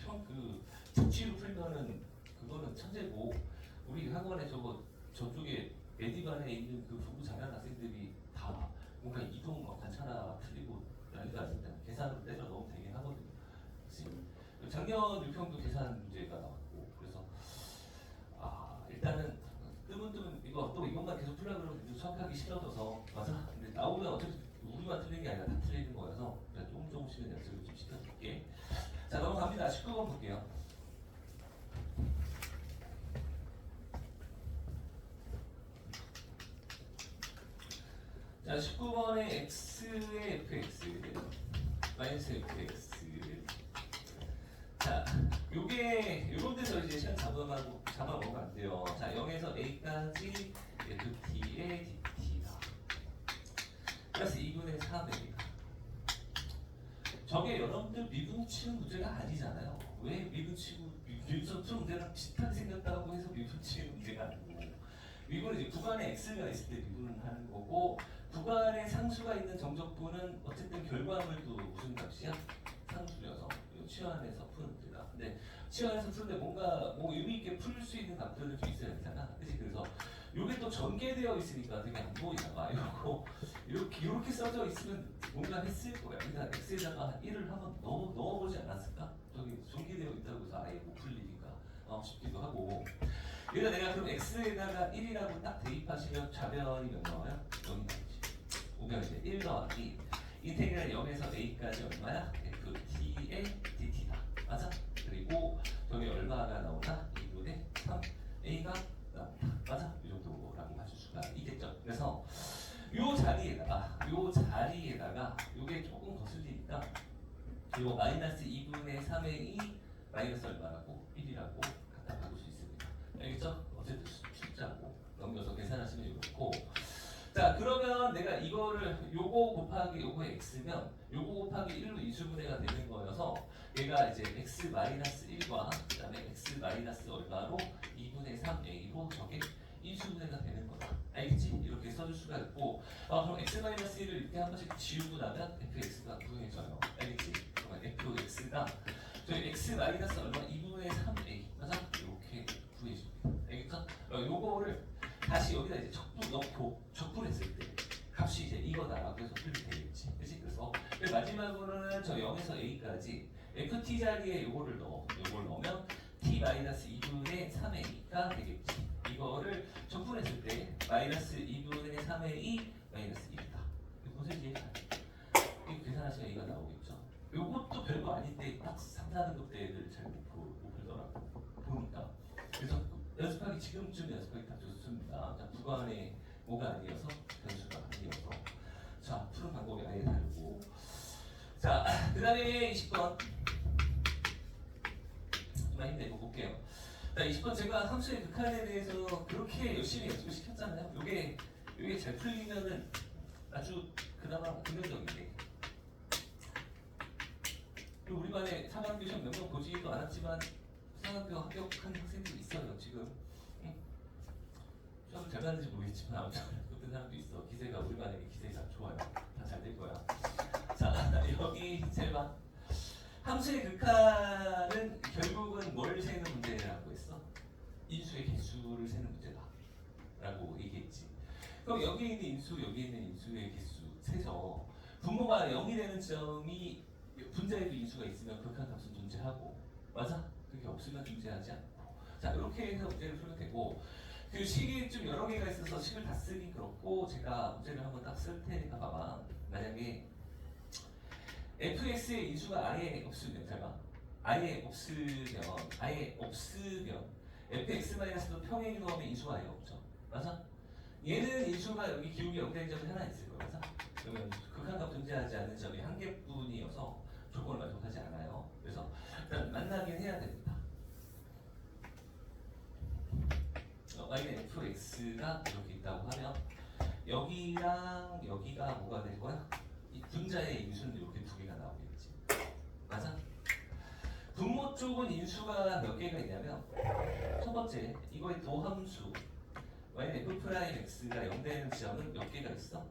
특치로 풀면은 그거는 천재고 우리 학원에 저쪽에 에디반에 있는 그 공부 잘하는 학생들이 다 뭔가 이동 관찰하다가 틀리고 난리가 아닙니다. 계산으로 때려 넣으면 되긴 하거든요. 그치? 작년 유평도 계산 문제가 나왔고 그래서 일단은 뜨문뜨문 이것만 계속 풀려고 그러면 수학하기 싫어져서 맞아. 근데 나오면 어차피 우리만 틀린 게 아니라 다 틀리는 거여서 조금씩은 연습을 좀 시켜줄게. 자, 넘어갑니다. 19번 볼게요. 자, 19번에 x의 fx 마이너스 fx. 자, 요런 데서 이제 시간 잡아먹으면 안 돼요. 자, 0에서 a까지 ft의 dt다. 플러스 2분의 3a. 저게 여러분들 미분치는 문제가 아니잖아요. 왜 미분치고 윤선수 문제랑 비슷하게 생겼다고 해서 미분치는 문제가 아니고 미분은 이제 구간에 x가 있을 때 미분을 하는 거고 구간에 상수가 있는 정적분은 어쨌든 결과물도 무슨 값이야? 상수여서 치환해서 푸는 문제다. 근데 치환해서 푸는데 뭔가 의미 있게 풀 수 있는 값들은 좀 있어야 되잖아. 그치? 그래서 요게 또 전개되어 있으니까 되게 안 보이잖아. 요거 이렇게 써져 있으면 뭔가 했을 거야. 그러니까 x에다가 1을 한번 넣어보지 않았을까? 저기 전개되어 있다고 해서 아예 못 풀리니까 싶기도 하고. 여기다 내가 그럼 x에다가 1이라고 딱 대입하시면 좌변이 몇 나와요? 0이 나오지. 오면 이제 1 더하기 인테그랄 0에서 a까지 얼마야? ft의 dt다. 맞아? 그리고 저기 얼마가 나오나? 2분의 3a가 나온다. 맞아? 이 정도라고 봐줄 수가 있겠죠. 그래서 요 자리에다가 요게 조금 거슬리니까 요 마이너스 2분의 3a 마이너스 얼마라고? 1이라고 갖다 바꿀 수 있습니다. 알겠죠? 어쨌든 숫자고 넘겨서 계산하시면 이렇고. 자, 그러면 내가 이거를 요거 곱하기 요거의 x면 요거 곱하기 1로 이수분해가 되는 거여서 얘가 이제 x 마이너스 1과 그 다음에 x 마이너스 얼마로 2분의 3a로 저게 이수분해가 되는 거다. 알겠지? 이렇게 써줄 수가 있고 그럼 x 마이너스 1을 이렇게 한 번씩 지우고 나면 fx가 구해져요. 알겠지? 그러면 fx가 저희 x 마이너스 얼마 2분의 3a 맞아? 이렇게 구해집니다. 알겠죠? 요거를 다시 여기다 이제 적분 넣고 적분했을 때 값이 이제 이거다라고 해서 풀면 되겠지. 그치? 그래서 마지막으로는 저 0에서 a까지 ft 자리에 요거를 넣으면 t-2분의 3a가 되겠지. 이거를 적분했을 때 마이너스 2분의 3a 마이너스 1이다. 무슨 얘기야? 이거 계산하시면 이가 나오겠죠. 요것도 별거 아닌데 딱 3, 4등급 때를 잘 못 풀더라고 보니까. 그래서 연습하기 지금쯤 연습하기 딱 좋습니다. 자, 구간에 뭐가 아니어서 변수가 아니어서. 자, 푸는 방법이 아예 다르고. 자, 그 다음에 20번. 좀 힘내고 볼게요. 자, 20번 제가 함수의 극한에 대해서 그렇게 열심히 연습을 시켰잖아요. 요게 잘 풀리면은 아주 그나마 긍정적인데. 그리고 우리 반에 사관학교 시험 몇 명 보지도 않았지만 사관학교 합격한 학생들이 있어요, 지금. 시험 잘 봤는지 모르겠지만 아무튼 어떤 사람도 있어. 기세가 우리 반에 기세가 좋아요. 다 잘 될 거야. 자, 여기 잘 봐. 함수의 극한은 결국은 뭘 세는 문제라고 했어? 인수의 개수를 세는 문제다 라고 얘기했지. 그럼 여기 있는 인수, 여기 있는 인수의 개수 세서 분모가 0이 되는 점이 분자에도 인수가 있으면 극한값은 존재하고, 맞아? 그게 없으면 존재하지 않고. 자, 이렇게 해서 문제를 풀면 되고, 그 식이 좀 여러 개가 있어서 식을 다 쓰기 그렇고 제가 문제를 한번 딱 쓸 테니까 봐봐. 만약에 fx의 인수가 아예 없으면, 잘 봐. 아예 없으면 fx-도 평행이 넣으면 인수가 아예 없죠. 맞아? 얘는 인수가 여기 기울기 0되는 점이 하나 있을 거야. 맞아? 그러면 극한값 존재하지 않는 점이 한 개뿐이어서 조건을 만족하지 않아요. 그래서 일단 만나긴 해야 됩니다. y는 fx가 이렇게 있다고 하면 여기랑 여기가 뭐가 될 거야? 이 분자의 인수는 이렇게 두 개가 나오겠지. 맞아? 분모 쪽은 인수가 몇 개가 있냐면 첫 번째 이거의 도함수 y는 f'x가 0 되는 지점은 몇 개가 있어?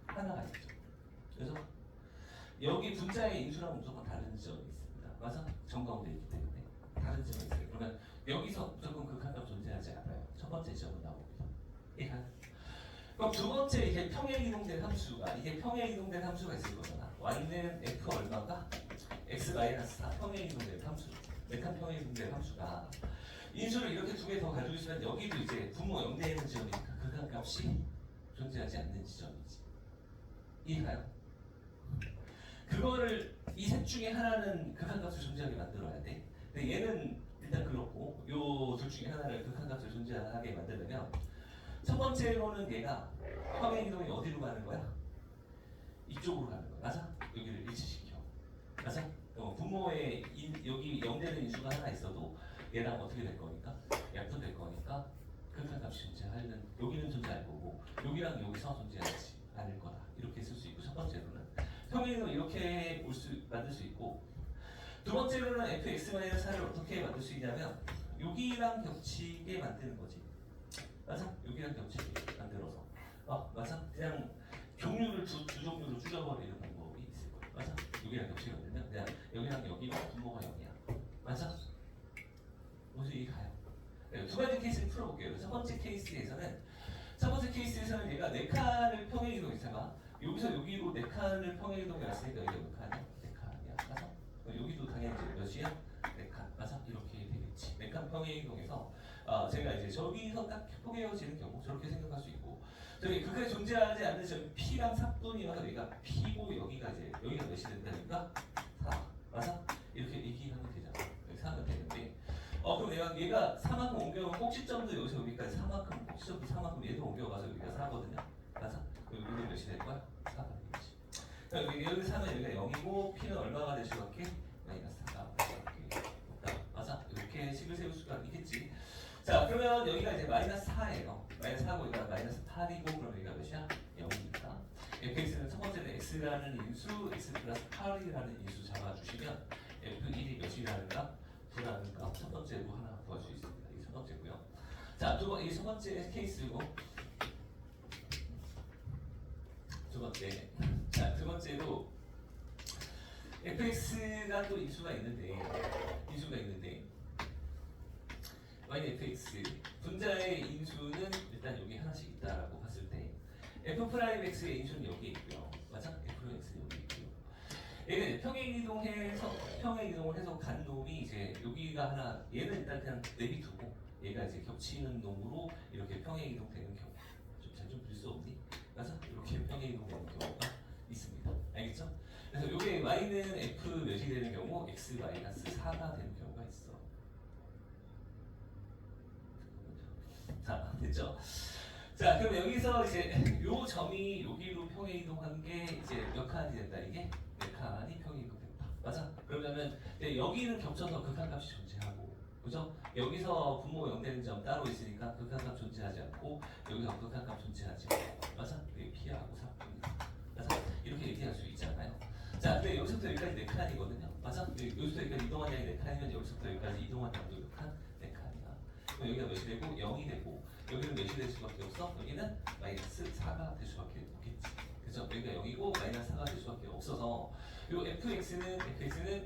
하나가 있죠. 그래서 여기 분자의 인수랑 무조건 다른 지점이 있습니다. 맞아? 정가운데 있기 때문에 다른 지점이 있어요. 그러면 여기서 무조건 극한값 존재하지 않아요. 첫 번째 지점은 나옵니다. 이해가? 그럼 두 번째 이게 평행 이동된 함수가 있을 거잖아. y는 f 얼마가 x-4 평행 이동된 함수, 메칸 평행 이동된 함수가 인수를 이렇게 두 개 더 가지고 있으면 여기도 이제 분모 0대 있는 지점이니까 극한값이 존재하지 않는 지점이지. 이해가요? 그거를 이 셋 중에 하나는 극한값을 존재하게 만들어야 돼. 근데 얘는 일단 그렇고 요 둘 중에 하나를 극한값을 존재하게 만들려면 첫 번째로는 얘가 평행 이동이 어디로 가는 거야? 이쪽으로 가는 거야. 맞아? 여기를 일치시켜. 맞아? 분모에 여기 0 되는 인수가 하나 있어도 얘랑 어떻게 될 거니까? 약분될 거니까 극한값이 존재하는, 여기는 존재할 거고 여기랑 여기서 존재하지 않을 거다. 이렇게 쓸 수 있고, 첫 번째로는 평행 이동 이렇게 만들 수 있고, 두 번째로는 fx-4를 어떻게 만들 수 있냐면 여기랑 겹치게 만드는 거지. 맞아? 여기랑 겹치게 만들어서 맞아? 그냥 종류를 두 종류로 줄여버리는 방법이 있을 거야. 맞아? 여기랑 겹치게 만들면 그냥 여기랑 여기가 분모가 0이야. 맞아? 무슨 이해 가요? 네, 두 가지 케이스를 풀어볼게요. 첫 번째 케이스에서는 얘가 네 칸을 평행 이동했다가 여기서 여기로 네 칸을 평행 이동했으니까 여기가 몇 칸이야? 네 칸이야. 맞아? 여기도 당연히 이제 몇이야? 네 칸. 맞아? 이렇게 되겠지. 네 칸 평행 이동해서 제가 이제 저기서 딱 포개어지는 경우 저렇게 생각할 수 있고, 저기 그까지 존재하지 않는 점이 P랑 사분이어서 여기가 P고 여기가 몇이 된다니까 4. 맞아? 이렇게 얘기하면 되잖아. 여기 4가 되는데 그럼 얘가 4만큼 옮겨가면 꼭지점도 여기서 여기까지 4만큼, 꼭지점도 4만큼 얘도 옮겨가서 여기가 4거든요. 맞아? 그럼 여기 몇이 될 거야? 4가 되겠지. 그러니까 여기 4는 여기가 0이고 P는 얼마가 될 수밖에? -4가 맞아? 이렇게 식을 세울 수가 있겠지. 자, 그러면 여기가 이제 -4예요. -4고 여기가 -8이고, 그럼 여기가 몇이야? 0이니까. fx는 첫 번째는 x라는 인수, x 플러스 8이라는 인수 잡아주시면 f1이 몇이라는가? 9라는가? 첫 번째로 하나 구할 수 있습니다. 이게 첫 번째고요. 자, 이 첫 번째 케이스고, 두 번째. 자, 두 번째로 fx가 또 인수가 있는데 yfx 분자의 인수는 일단 여기 하나씩 있다라고 봤을 때 f'x의 인수는 여기 있고요. 맞아? f'x는 여기 있고요. 얘는 평행 이동을 해서 간 놈이 이제 여기가 하나, 얘는 일단 그냥 내비두고 얘가 이제 겹치는 놈으로 이렇게 평행 이동되는 경우, 좀 잘 좀 볼 수 없니? 맞아? 이렇게 평행 이동되는 경우가 있습니다. 알겠죠? 그래서 요게 y는 f 몇이 되는 경우 x-4가 되는 경우가 있어. 자, 됐죠? 자, 그럼 여기서 이제 요 점이 여기로 평행 이동한 게 이제 몇 칸이 된다 이게? 네 칸이 평행 이동된다. 맞아? 그러면은 여기는 겹쳐서 극한값이 존재하고, 그죠? 여기서 분모 0 되는 점 따로 있으니까 극한값 존재하지 않고 여기서 극한값 존재하지 않고, 맞아? 이게 P하고 4분이다. 맞아? 이렇게 얘기할 수 있잖아요. 자, 근데 여기서부터 여기까지 4칸이거든요. 맞아? 여기서부터 여기까지 이동한 양이 4칸이면 여기서부터 여기까지 이동한 양도 몇 칸? 4칸이야. 그럼 여기가 몇이 되고 0이 되고 여기는 몇이 될 수밖에 없어? 여기는 마이너스 4가 될 수밖에 없겠지. 그죠? 여기가 0이고 마이너스 4가 될 수밖에 없어서 요 fx는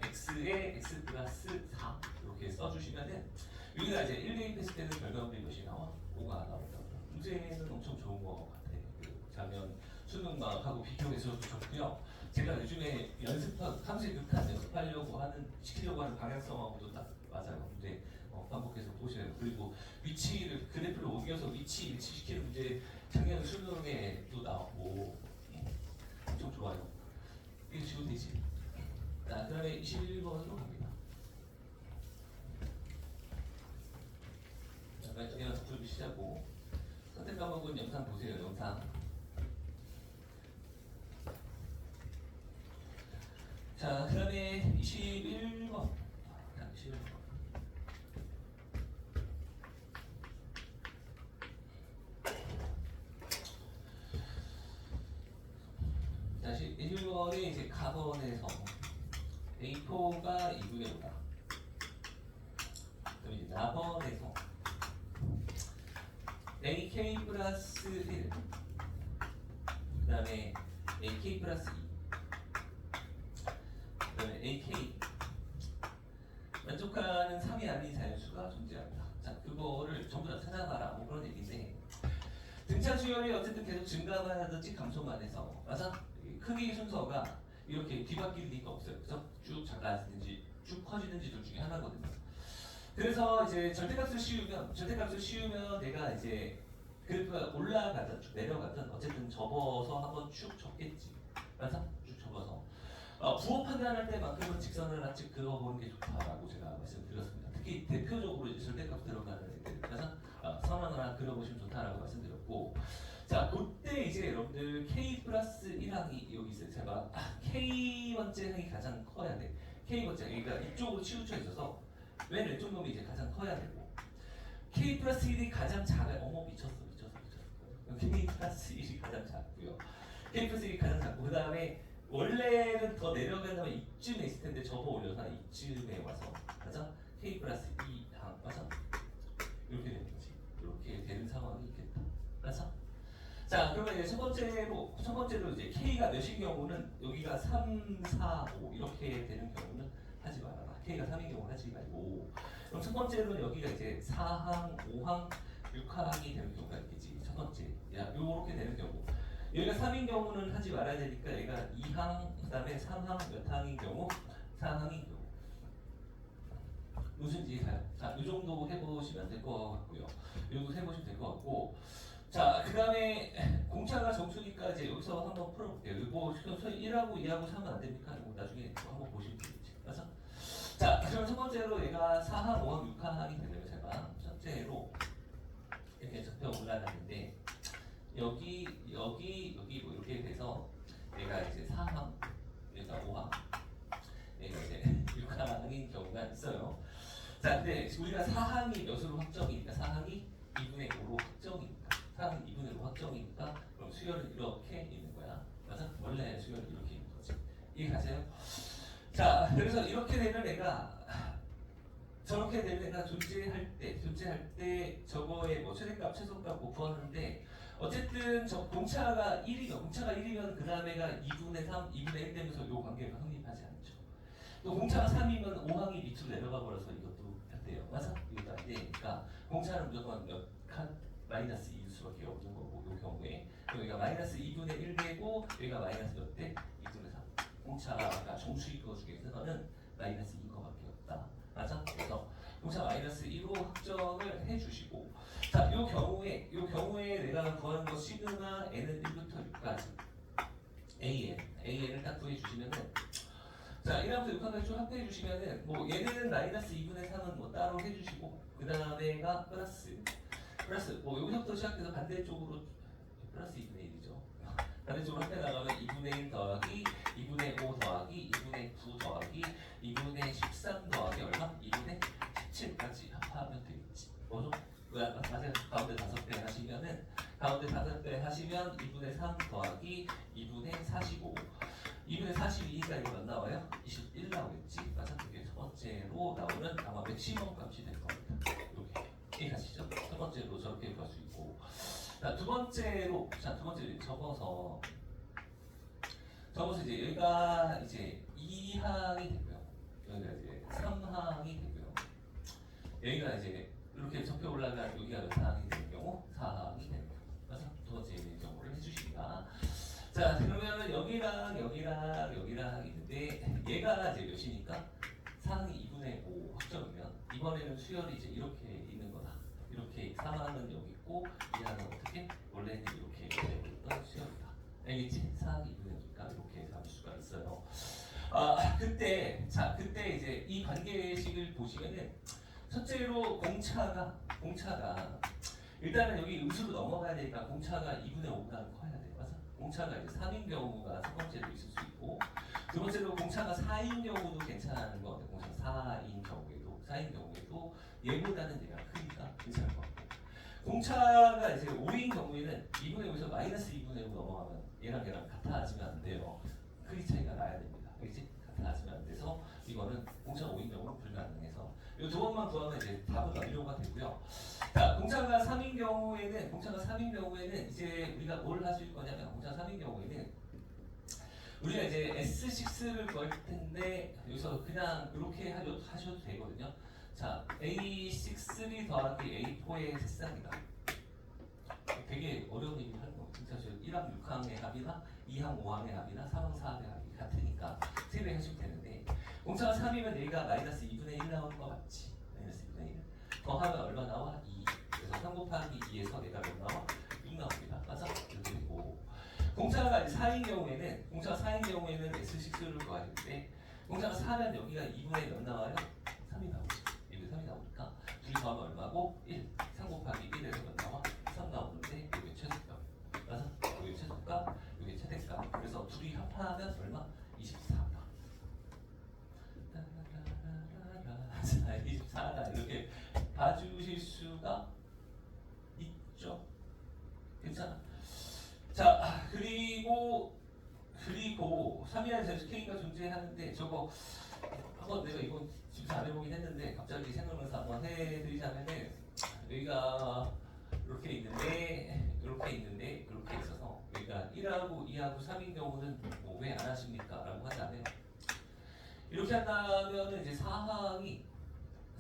x의 x 플러스 4 이렇게 써주시면은 여기가 이제 1 대입했을 때는 결과물이 몇이 나와? 5가 나온다고. 문제는 엄청 좋은 것 같아. 그 작년 수능하고 비교해서도 좋고요. 제가 요즘에 함수의 극한 연습하려고 시키려고 하는 방향성하고도 딱 맞아요. 근데 반복해서 보셔요. 그리고 위치를 그래프를 옮겨서 위치 일치시키는 문제 작년 수능에도 나오고 엄청 좋아요. 이거 지도 되지. 자, 그 다음에 21번으로 갑니다. 잠깐 그냥 부르시자고. 선택 과목은 영상 보세요. 영상. 자, 그 다음에 21번. 21번. 다시 21번이 이제 가번에서 A4가 2분의 5다. 그럼 이제 나번에서 AK 플러스 1, 그 다음에 AK 플러스 2, 그 다음에 AK 만족하는 3이 아닌 자연수가 존재합니다. 자, 그거를 전부 다 찾아봐라. 뭐 그런 얘기인데, 등차 수열이 어쨌든 계속 증가만 하든지 감소만 해서, 맞아? 크기 순서가 이렇게 뒤바뀔 리가 없어요. 그죠? 쭉 작아지는지 쭉 커지는지 둘 중에 하나거든요. 그래서 이제 절대값을 씌우면 내가 이제 그래프가 올라가든 쭉 내려가든 어쨌든 접어서 한번 쭉 접겠지. 맞아? 쭉 접어서. 부호 판단할 때만큼은 직선을 한찍 그어보는 게 좋다라고 제가 말씀드렸습니다. 특히 대표적으로 이제 절대값 들어가는 애들, 맞아? 선을 하나 그려보시면 좋다라고 말씀드렸고, 자, 그때 이제 여러분들 K 플러스 1항이 여기 있어요. 제가 K 번째 항이 가장 커야 돼. K 번째, 그러니까 이쪽으로 치우쳐 있어서 맨 왼쪽 놈이 이제 가장 커야 되고, K 플러스 1이 가장 작아요. 어머 미쳤어. K 플러스 1이 가장 작고요. K 플러스 1이 가장 작고, 그 다음에 원래는 더 내려가면 이쯤에 있을 텐데 접어 올려서 이쯤에 와서, 맞아? K 플러스 2항, 맞아? 이렇게 되는 거지. 이렇게 되는 상황이 있겠다. 맞아? 자, 그러면 이제 첫 번째로 이제 K가 몇인 경우는 여기가 3, 4, 5 이렇게 되는 경우는 하지 말아라. K가 3인 경우 하지 말고. 그럼 첫 번째로는 여기가 이제 4항, 5항, 6항이 되는 경우가 있겠지. 첫 번째. 야, 요렇게 되는 경우. 여기가 3인 경우는 하지 말아야 되니까 얘가 2항, 그 다음에 3항 몇 항인 경우? 4항인 경우. 무슨 이해가요? 자, 이 정도 해보시면 될 것 같고요. 이 정도 해보시면 될 것 같고. 자, 그 다음에 공차가 정수니까 이제 여기서 한번 풀어볼게요. 이거 1하고 2하고 3은 안 됩니까? 이거 나중에 한번 보시면 되겠지. 맞아? 자, 그럼 첫 번째로 얘가 4항, 5항, 6항이 되네요. 제가 첫째로 이렇게 접혀 올라가는데 여기 뭐 이렇게 돼서 얘가 이제 4항, 얘가 5항, 얘가 이제 6항인 경우가 있어요. 자, 근데 우리가 4항이 몇으로 확정이니까 4항이 2분의 5로 확정이니까 4항이 2분의 5 확정이니까 그럼 수열은 이렇게 있는 거야. 맞아? 원래 수열은 이렇게 있는 거지. 이해가세요? 자, 그래서 이렇게 되면 내가 저렇게 되면 내가 존재할 때 저거의 뭐 최대값, 최소값 뭐 구하는데 어쨌든 저 공차가 1이면 그 다음에가 2분의 3, 2분의 1 되면서 요 관계가 성립하지 않죠. 또 공차가 3이면 5항이 밑으로 내려가 버려서 이것도 안 돼요. 맞아? 이것도 안 되니까 공차는 무조건 몇 칸? 마이너스 2일 수밖에 없는 거고 이 경우에 여기가 마이너스 2분의 1 되고 여기가 마이너스 몇 대? 2분의 3. 공차가 정수일 거 중에서는 마이너스 2인 거밖에 없다. 맞아? 그래서 공차 마이너스 2로 확정을 해주시고, 자, 요 경우에 내가 구하는 거 시그마 n은 1부터 6까지 an을 딱 구해주시면은, 자, 1항부터 6항까지 쭉 합해해 주시면은 뭐 얘는 마이너스 2분의 3은 뭐 따로 해주시고 그 다음에가 플러스, 그 플러스 뭐 여기서부터 시작해서 반대쪽으로 플러스 2분의 1이죠. 반대쪽으로 합해 나가면 2분의 1 더하기 2분의 5 더하기 2분의 9 더하기 2분의 13 더하기 얼마? 2분의 17까지 합하면 되겠지. 뭐죠? 맞아요. 가운데 5배 하시면은 가운데 5배 하시면 2분의 3 더하기 2분의 45 2분의 42가 이거 몇 나와요? 21 나오겠지. 맞아? 이게 첫 번째로 나오는 아마 맥시멈 값이 될 겁니다. 이렇게 이해하시죠? 첫 번째로 저렇게 구할 수 있고 자, 두 번째로 접어서 이제 여기가 이제 2항이 되고요. 여기가 이제 3항이 되고요. 여기가 이제 이렇게 접혀 올라간 여기가 몇 항이 되는 경우 4항이 되는 경우. 그래서 두 번째 경우를 해주십니다. 자, 그러면은 여기랑 있는데 얘가 이제 몇이니까 4항이 2분의 5 확정이면 이번에는 수열이 이제 이렇게 있는 거다. 이렇게 3항은 여기 있고 2항은 어떻게? 원래는 이렇게 되어 있던 수열이다. 알겠지? 4항이 2분의 5니까 이렇게 잡을 수가 있어요. 그때 이제 이 관계식을 보시면은 첫째로 공차가 일단은 여기 음수로 넘어가야 되니까 공차가 2분의 5보다 커야 돼. 맞아? 공차가 이제 3인 경우가 첫 번째로 있을 수 있고 두 번째로 공차가 4인 경우도 괜찮은 것 같아요. 공차 4인 경우에도 얘보다는 얘가 크니까 괜찮을 것 같고 공차가 이제 5인 경우에는 2분의 5에서 마이너스 2분의 5 넘어가면 얘랑 같아지면 안 돼요. 크기 차이가 나야 됩니다. 알겠지? 같아지면 안 돼서 이거는 공차가 5인 경우는 불가능해서 이 두 번만 구하면 이제 답은 완료가 되고요. 자, 공차가 3인 경우에는 이제 우리가 뭘 하실 거냐면 공차가 3인 경우에는 우리가 이제 S6를 구할 텐데 여기서 그냥 이렇게 하셔도 되거든요. 자, A63 더하기 A4의 새싹이다. 되게 어려운 얘기를 하는 거. 진짜 저 1항 6항의 합이나 2항 5항의 합이나 3항 4항의 합이 같으니까 3배 하시면 되는데 공차가 3이면 얘가 마이너스 2분의 1 나오는 거 맞지? 마이너스 2분의 1 더하면 얼마 나와? 2. 그래서 3 곱하기 2에서 얘가 몇 나와? 6 나옵니다. 맞아? 이렇게 되고 공차가 4인 경우에는 S6를 구할 때 공차가 4면 여기가 2분의 몇 나와요? 3이 나오지. 여기 3이 나오니까 둘이 더하면 얼마고? 1. 3 곱하기 1에서 몇 나와? 3 나오는데 여기 최소값. 맞아? 여기 최소값, 여기 최대값. 그래서 둘이 합하면 얼마? 24. 자, 24다 이렇게 봐주실 수가 있죠. 괜찮아. 자, 그리고 3이라는 자수 K가 존재하는데 저거 한번 내가 이거 집에서 안 해보긴 했는데 갑자기 생각나서 한번 해드리자면은 여기가 이렇게 있는데 이렇게 있어서 여기가 1하고 2하고 3인 경우는 뭐 왜 안 하십니까? 라고 하자면 이렇게 한다면 이제 4항이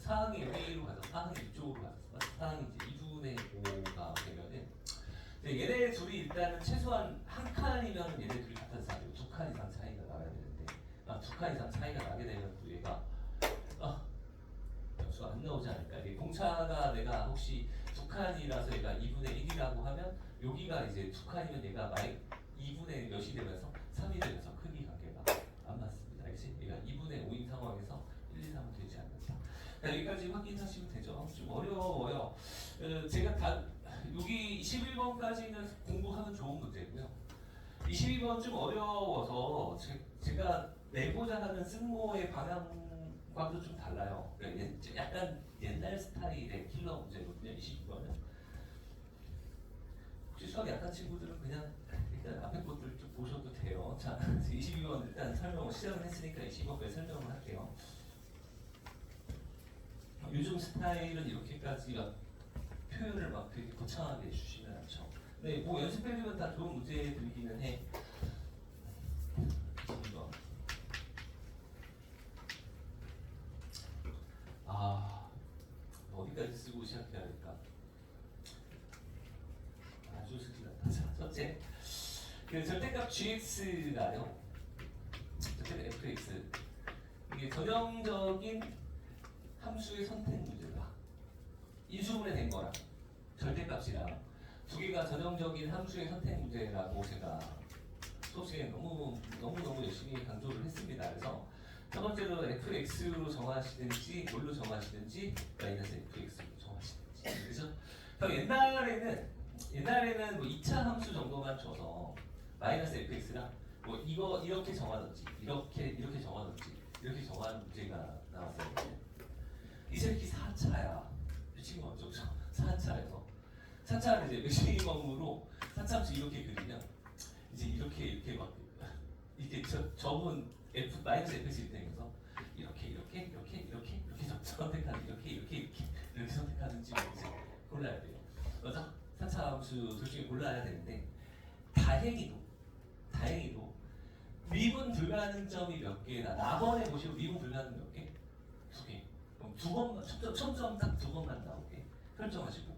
여기로 가서 4항이 이쪽으로 가서 4항이 이제 2분의 5가 되면은 얘네 둘이 일단은 최소한 한 칸이면 얘네 둘이 같은 사이고 2칸 이상 차이가 나야 되는데 2칸 이상 차이가 나게 되면 또 얘가 점수가 안 나오지 않을까. 이게 공차가 내가 혹시 2칸이라서 얘가 2분의 1이라고 하면 여기가 이제 2칸이면 얘가 2분의 몇이 되면서 3이 되면서 크기 관계가 안 맞습니다. 알겠지? 얘가 2분의 5인 상황에서 1, 2, 3은 되지 않는다. 자, 여기까지 확인하시면 되죠. 좀 어려워요. 제가 여기 21번까지는 공부하면 좋은 문제고요. 22번 좀 어려워서 제가 내고자 하는 승모의 방향과도 좀 달라요. 그러니까 약간 옛날 스타일의 킬러 문제거든요. 22번은. 혹시 수학이 약한 친구들은 그냥 일단 앞에 것들 좀 보셔도 돼요. 자, 22번 일단 설명을 시작을 했으니까 22번까지 설명을 할게요. 요즘 스타일은 이렇게까지 막 표현을 막 되게 거창하게 해주시면 않죠. 네, 뭐 연습해주면 다 좋은 문제들이기는 해. 어디까지 쓰고 시작해야 할까? 아주 쓰지 않다. 자, 첫째, 그 절대값 gx가요. 절대값 fx. 이게 전형적인 함수의 선택 문제다. 인수분해 된 거랑 절대값이랑 두 개가 전형적인 함수의 선택 문제라고 제가 수업 시간에 너무 열심히 강조를 했습니다. 그래서 첫 번째로 fx로 정하시든지 뭘로 정하시든지 마이너스 fx로 정하시든지. 그래서 그래서 옛날에는 뭐 2차 함수 정도만 줘서 마이너스 fx랑 뭐 이거 이렇게 정하든지 이렇게 정하든지 이렇게 정하는 문제가 나왔어요. 이 새끼 4차야. 미친 거 맞죠? 4차에서 4차는 이제 맥시멈으로 4차함수 이렇게 그리면 이제 이렇게 막 이렇게 저분 f 마이너스 fx일 때면서 이렇게 선택하는 이렇게 선택하는지 이제 골라야 돼요. 맞아? 4차 함수 둘 중에 골라야 되는데 다행히도 미분 불가능점이 몇 개나 나번에 보시고 미분 불가능 몇 개? 2개. 그럼 두 번만 첨점 딱 두 번만 나오게 설정하시고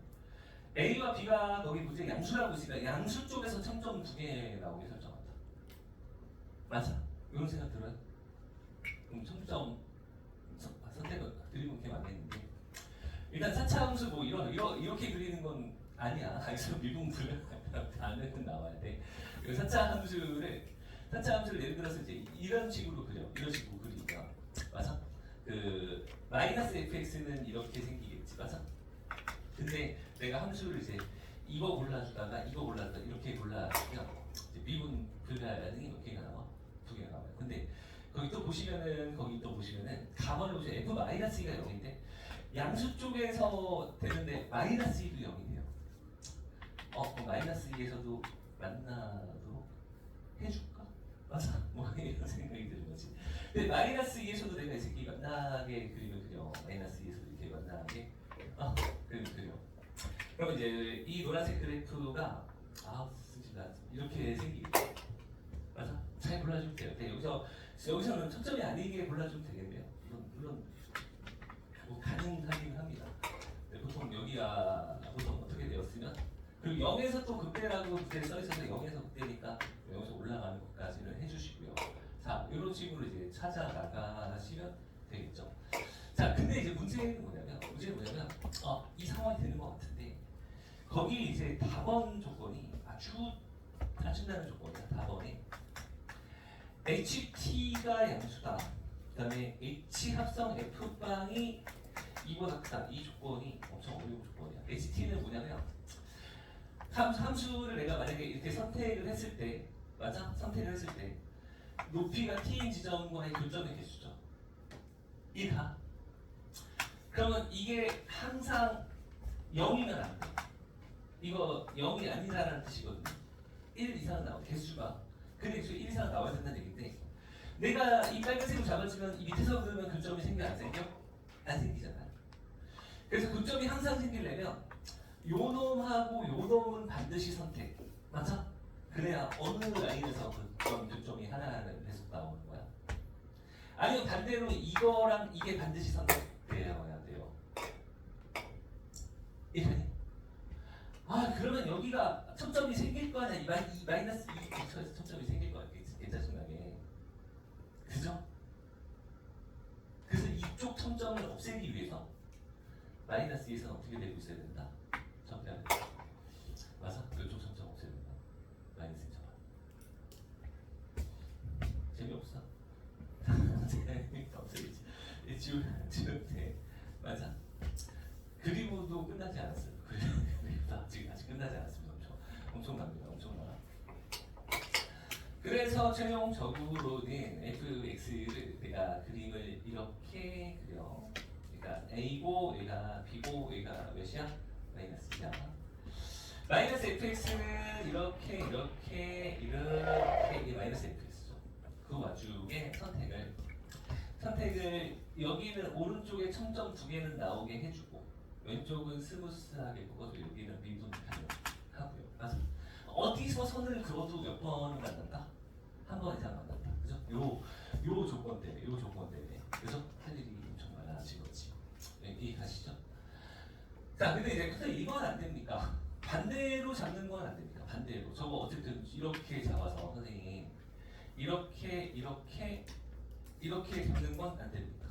A와 B가 거기 문제 양수라고 있으니까 양수 쪽에서 첨점 2개 나오게 설정한다. 맞아? 이런 생각 들어요? 그럼 첨점 선택을 드리면 게 맞겠는데 일단 4차 함수 뭐 이렇게 그리는 건 아니야. 그래서 미분 불가능은 나와야 돼. 4차 함수를 예를 들어서 이제 이런 식으로 그리니까 맞아? 그 마이너스 fx는 이렇게 생기겠지, 맞아? 근데 내가 함수를 이제 이거 골라주다가 이렇게 골라주면 미분 불가능이 몇 개가 나와? 2개가 나와요. 근데 거기 또 보시면은 가만히 보시면 f 마이너스 2가 0인데 양수 쪽에서 되는데 마이너스 2도 0이네요. 그럼 마이너스 2에서도 만나도록 해줄까? 맞아? 뭐 이런 생각이 드는 거지. 근데 마이너스 2에서도 내가 이 새끼 만나게 그려. 마이너스 2에서도 이렇게 만나게 그려. 그럼 이제 이 노란색 그래프가 이렇게 생기겠죠. 맞아? 잘 골라주면 돼요. 네, 여기서는 초점이 아니게 골라주면 되겠네요. 물론 뭐 가능하긴 합니다. 네, 보통 여기가 보통 어떻게 되었으면 그리고 0에서 또 극대라고 그때 써있어서 0에서 극대니까 여기서 올라가는 것까지는 해주시고요. 자, 이런 식으로 이제 찾아 나가시면 되겠죠. 자, 근데 이제 문제는 뭐냐면 이 상황이 되는 것 같은데 거기 이제 답원 조건이 아주 짜증나는 조건이야. 답원에 HT가 양수다. 그다음에 H 합성 F방이 2보다 크다. 이 조건이 엄청 어려운 조건이야. HT는 뭐냐면 함수를 내가 만약에 이렇게 선택을 했을 때 높이가 t인 지점과의 교점의 개수죠. 1하. 그러면 이게 항상 0이면 안 돼. 이거 0이 아니다라는 뜻이거든요. 1 이상 나와 개수가. 근데 1 이상 나와야 된다는 얘기인데 내가 이 빨간색으로 잡아주면 이 밑에서 그러면 교점이 생겨 안 생겨? 안 생기잖아. 그래서 교점이 항상 생기려면 요 놈하고 요 놈은 반드시 선택. 맞아? 그래야 어느 라인에서 교점이 하나는 계속 나오는 거야. 아니면 반대로 이거랑 이게 반드시 선택되어야 돼요. 이해하니? 그러면 여기가 첨점이 생길 거 아니야. 이 마이너스 2 근처에서 첨점이 생길 거 아니야. 개짜증나게. 그죠? 그래서 이쪽 첨점을 없애기 위해서 마이너스 2에서는 어떻게 되고 있어야 된다? 정리하는 거. 맞아? 이쪽 첨점 없애야 된다. 마이너스 2 잡아. 재미없어? 없애야지. 지울 때. 맞아? 그리고도 끝나지 않았어요. 그리고도 아직 끝나지 않았습니다. 엄청납니다. 엄청나. 그래서 최종적으로는 fx를 내가 그림을 이렇게 그려. 그러니까 a고 얘가 b고 얘가 몇이야? 마이너스 2야. 마이너스 fx는 이렇게 이게 마이너스 fx죠. 그 와중에 선택을 여기는 오른쪽에 첨점 2개는 나오게 해주고 왼쪽은 스무스하게 꺾어서 여기는 미분 가능하고요. 맞아. 어디서 선을 그어도 몇 번을 만난다? 한 번 이상 만난다. 그죠? 요 조건 때문에. 그래서 할 일이 엄청 많아진 거지. 이해가시죠? 자, 근데 이제 이건 안 됩니까? 반대로 잡는 건 안 됩니까? 반대로. 저거 어쨌든 이렇게 잡아서 선생님 이렇게 잡는 건 안 됩니까?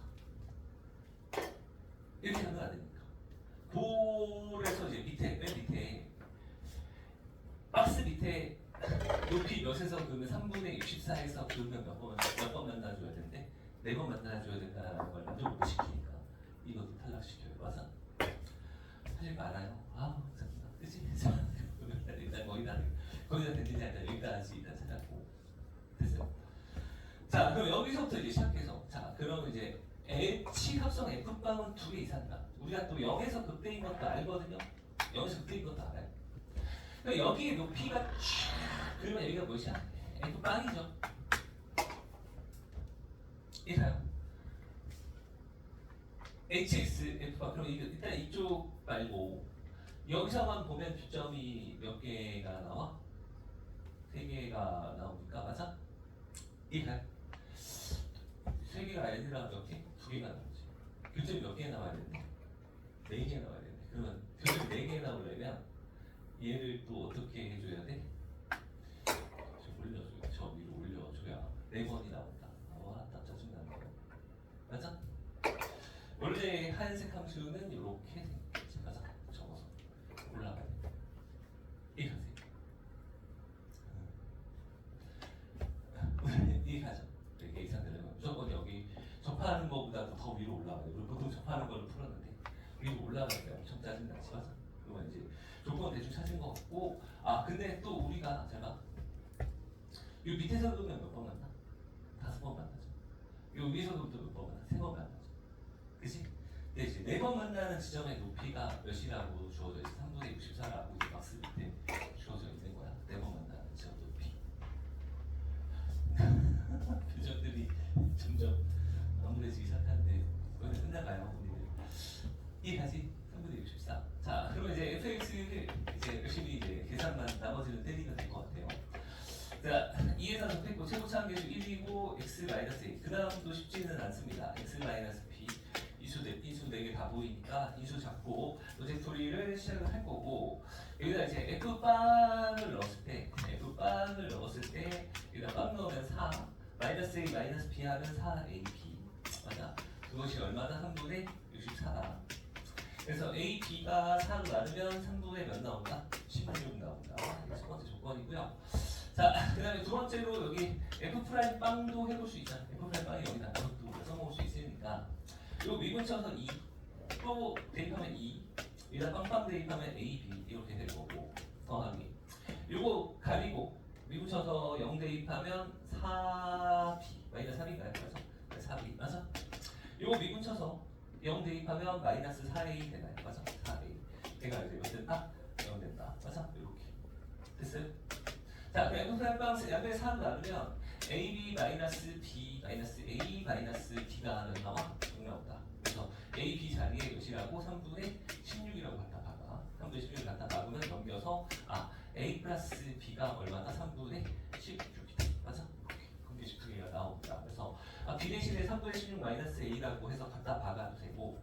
이렇게 잡는 건 안 됩니까? 볼에서 이제 맨 밑에 박스 밑에 높이 몇에서 그으면 3분의 64에서 그으면 몇 번 만나줘야 되는데 4번 만나줘야 된다는 걸 만족 못 시키니까 이것도 탈락시켜요. 맞아? 사실 많아요. 그럼 이제 H 합성 F빵은 2개 이상이다. 우리가 또 0에서 극대인 것도 알거든요. 0에서 극대인 것도 알아요. 그러니까 여기에 높이가 쭉 그러면 여기가 무엇이야? F빵이죠. 이사요. HX F빵. 그럼 일단 이쪽 말고 여기서만 보면 교점이 몇 개가 나와? 3개가 나오니까 맞아? 이해가요? 3개가 아니라 몇 개? 2개가 나오지. 교점이 몇 개 나와야 되는데? 4개 나와야 되는데. 그러면 교점이 4개 나오려면 얘를 또 어떻게 해줘야 돼? 좀 올려줘야, 저 위로 올려줘야 4번이 나온다. 와, 딱 짜증나네. 맞아? 원래 하얀색 함수는 이렇게 생겼지. 맞아? 적어서 올라가야 돼. 이해하세요? 이해하죠? 이렇게 이상 되려면 무조건 여기 접하는 것보다도 더 위로 올라가요. 우리 보통 접하는 거를 풀었는데 위로 올라가는 게 엄청 짜증나지. 맞아? 그러면 이제 조건 대충 찾은 거 같고, 아 근데 또 우리가 제가 이 밑에서 보면 몇 번 만나? 5번 만나죠. 이 위에서도 몇 번 만나? 3번 만나죠. 그치? 근데 이제 4번 만나는 지점의 높이가 몇이라고 주어져 있어? 3분의 64라고 이제 박스 밑에 주어져 있는 거야. 4번 만나는 지점 높이. 표정들이 점점 아무래지기 시작하는데 그거는 끝나가요. 우리는 이해가지? 3분의 64. 자, 그러면 이제 fx를 이제 열심히 이제 계산만 나머지는 때리면 될 것 같아요. 자, 2에서 접했고 최고차 한계수 1이고 x 마이너스 a. 그 다음도 쉽지는 않습니다. x 마이너스 b 인수 4개 다 보이니까 인수 잡고 로제토리를 시작을 할 거고, 여기다 이제 f빵을 넣었을 때 여기다 빵 넣으면 4 마이너스 a 마이너스 b 하면 4ab 맞아? 그것이 얼마나? 3분의 64다. 그래서 a, b가 4로 나누면 3분의 몇 나온다? 16 나온다. 이게 첫 번째 조건이고요. 자, 그 다음에 두 번째로 여기 f' 빵도 해볼 수 있잖아. f' 빵이 여기다 이것도 써먹을 수 있으니까 요 미분 쳐서 2, 또 대입하면 2, 여기다 빵빵 대입하면 a, b 이렇게 될 거고, 더하기 요거 가리고 미분 쳐서 0 대입하면 4b 마이너스 3인가요? 맞아? 4b 맞아? 요거 미분 쳐서 0 대입하면 마이너스 4a 되나요? 맞아? 4a 걔가 이제 몇 된다? 0 된다. 맞아? 이렇게 됐어요? 자, 그럼 F빵 양변에 4로 나누면 AB 마이너스 B 마이너스 A 마이너스 B가 몇 나와? 6 나온다. 그래서 A, B 자리에 몇이라고? 3분의 16이라고 갖다 박아. 3분의 16을 갖다 박으면 넘겨서 A 플러스 B가 얼마나? 3분의 16이다. 맞아? 그게 16개가 나옵니다. 그래서 B 대신에 3분의 16 마이너스 A라고 해서 갖다 박아도 되고,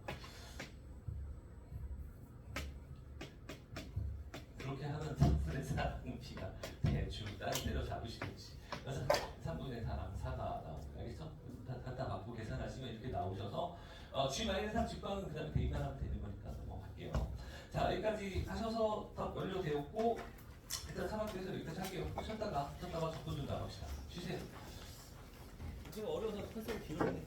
그렇게 하면 3분의 4는 B가 대충 다른 데로 잡으시겠지. 그래서 3분의 4랑 4가 나옵니다. 알겠죠? 갖다 받고 계산하시면 이렇게 나오셔서 G-3 직방은 그 다음에 대입만 하면 되는 거니까 넘어갈게요. 자, 여기까지 하셔서 다 완료되었고, 일단 3학기에서 여기까지 할게요. 쉬었다가 접근 좀 나갑시다. 쉬세요. 지금 어려워서 컨셉을 비우네.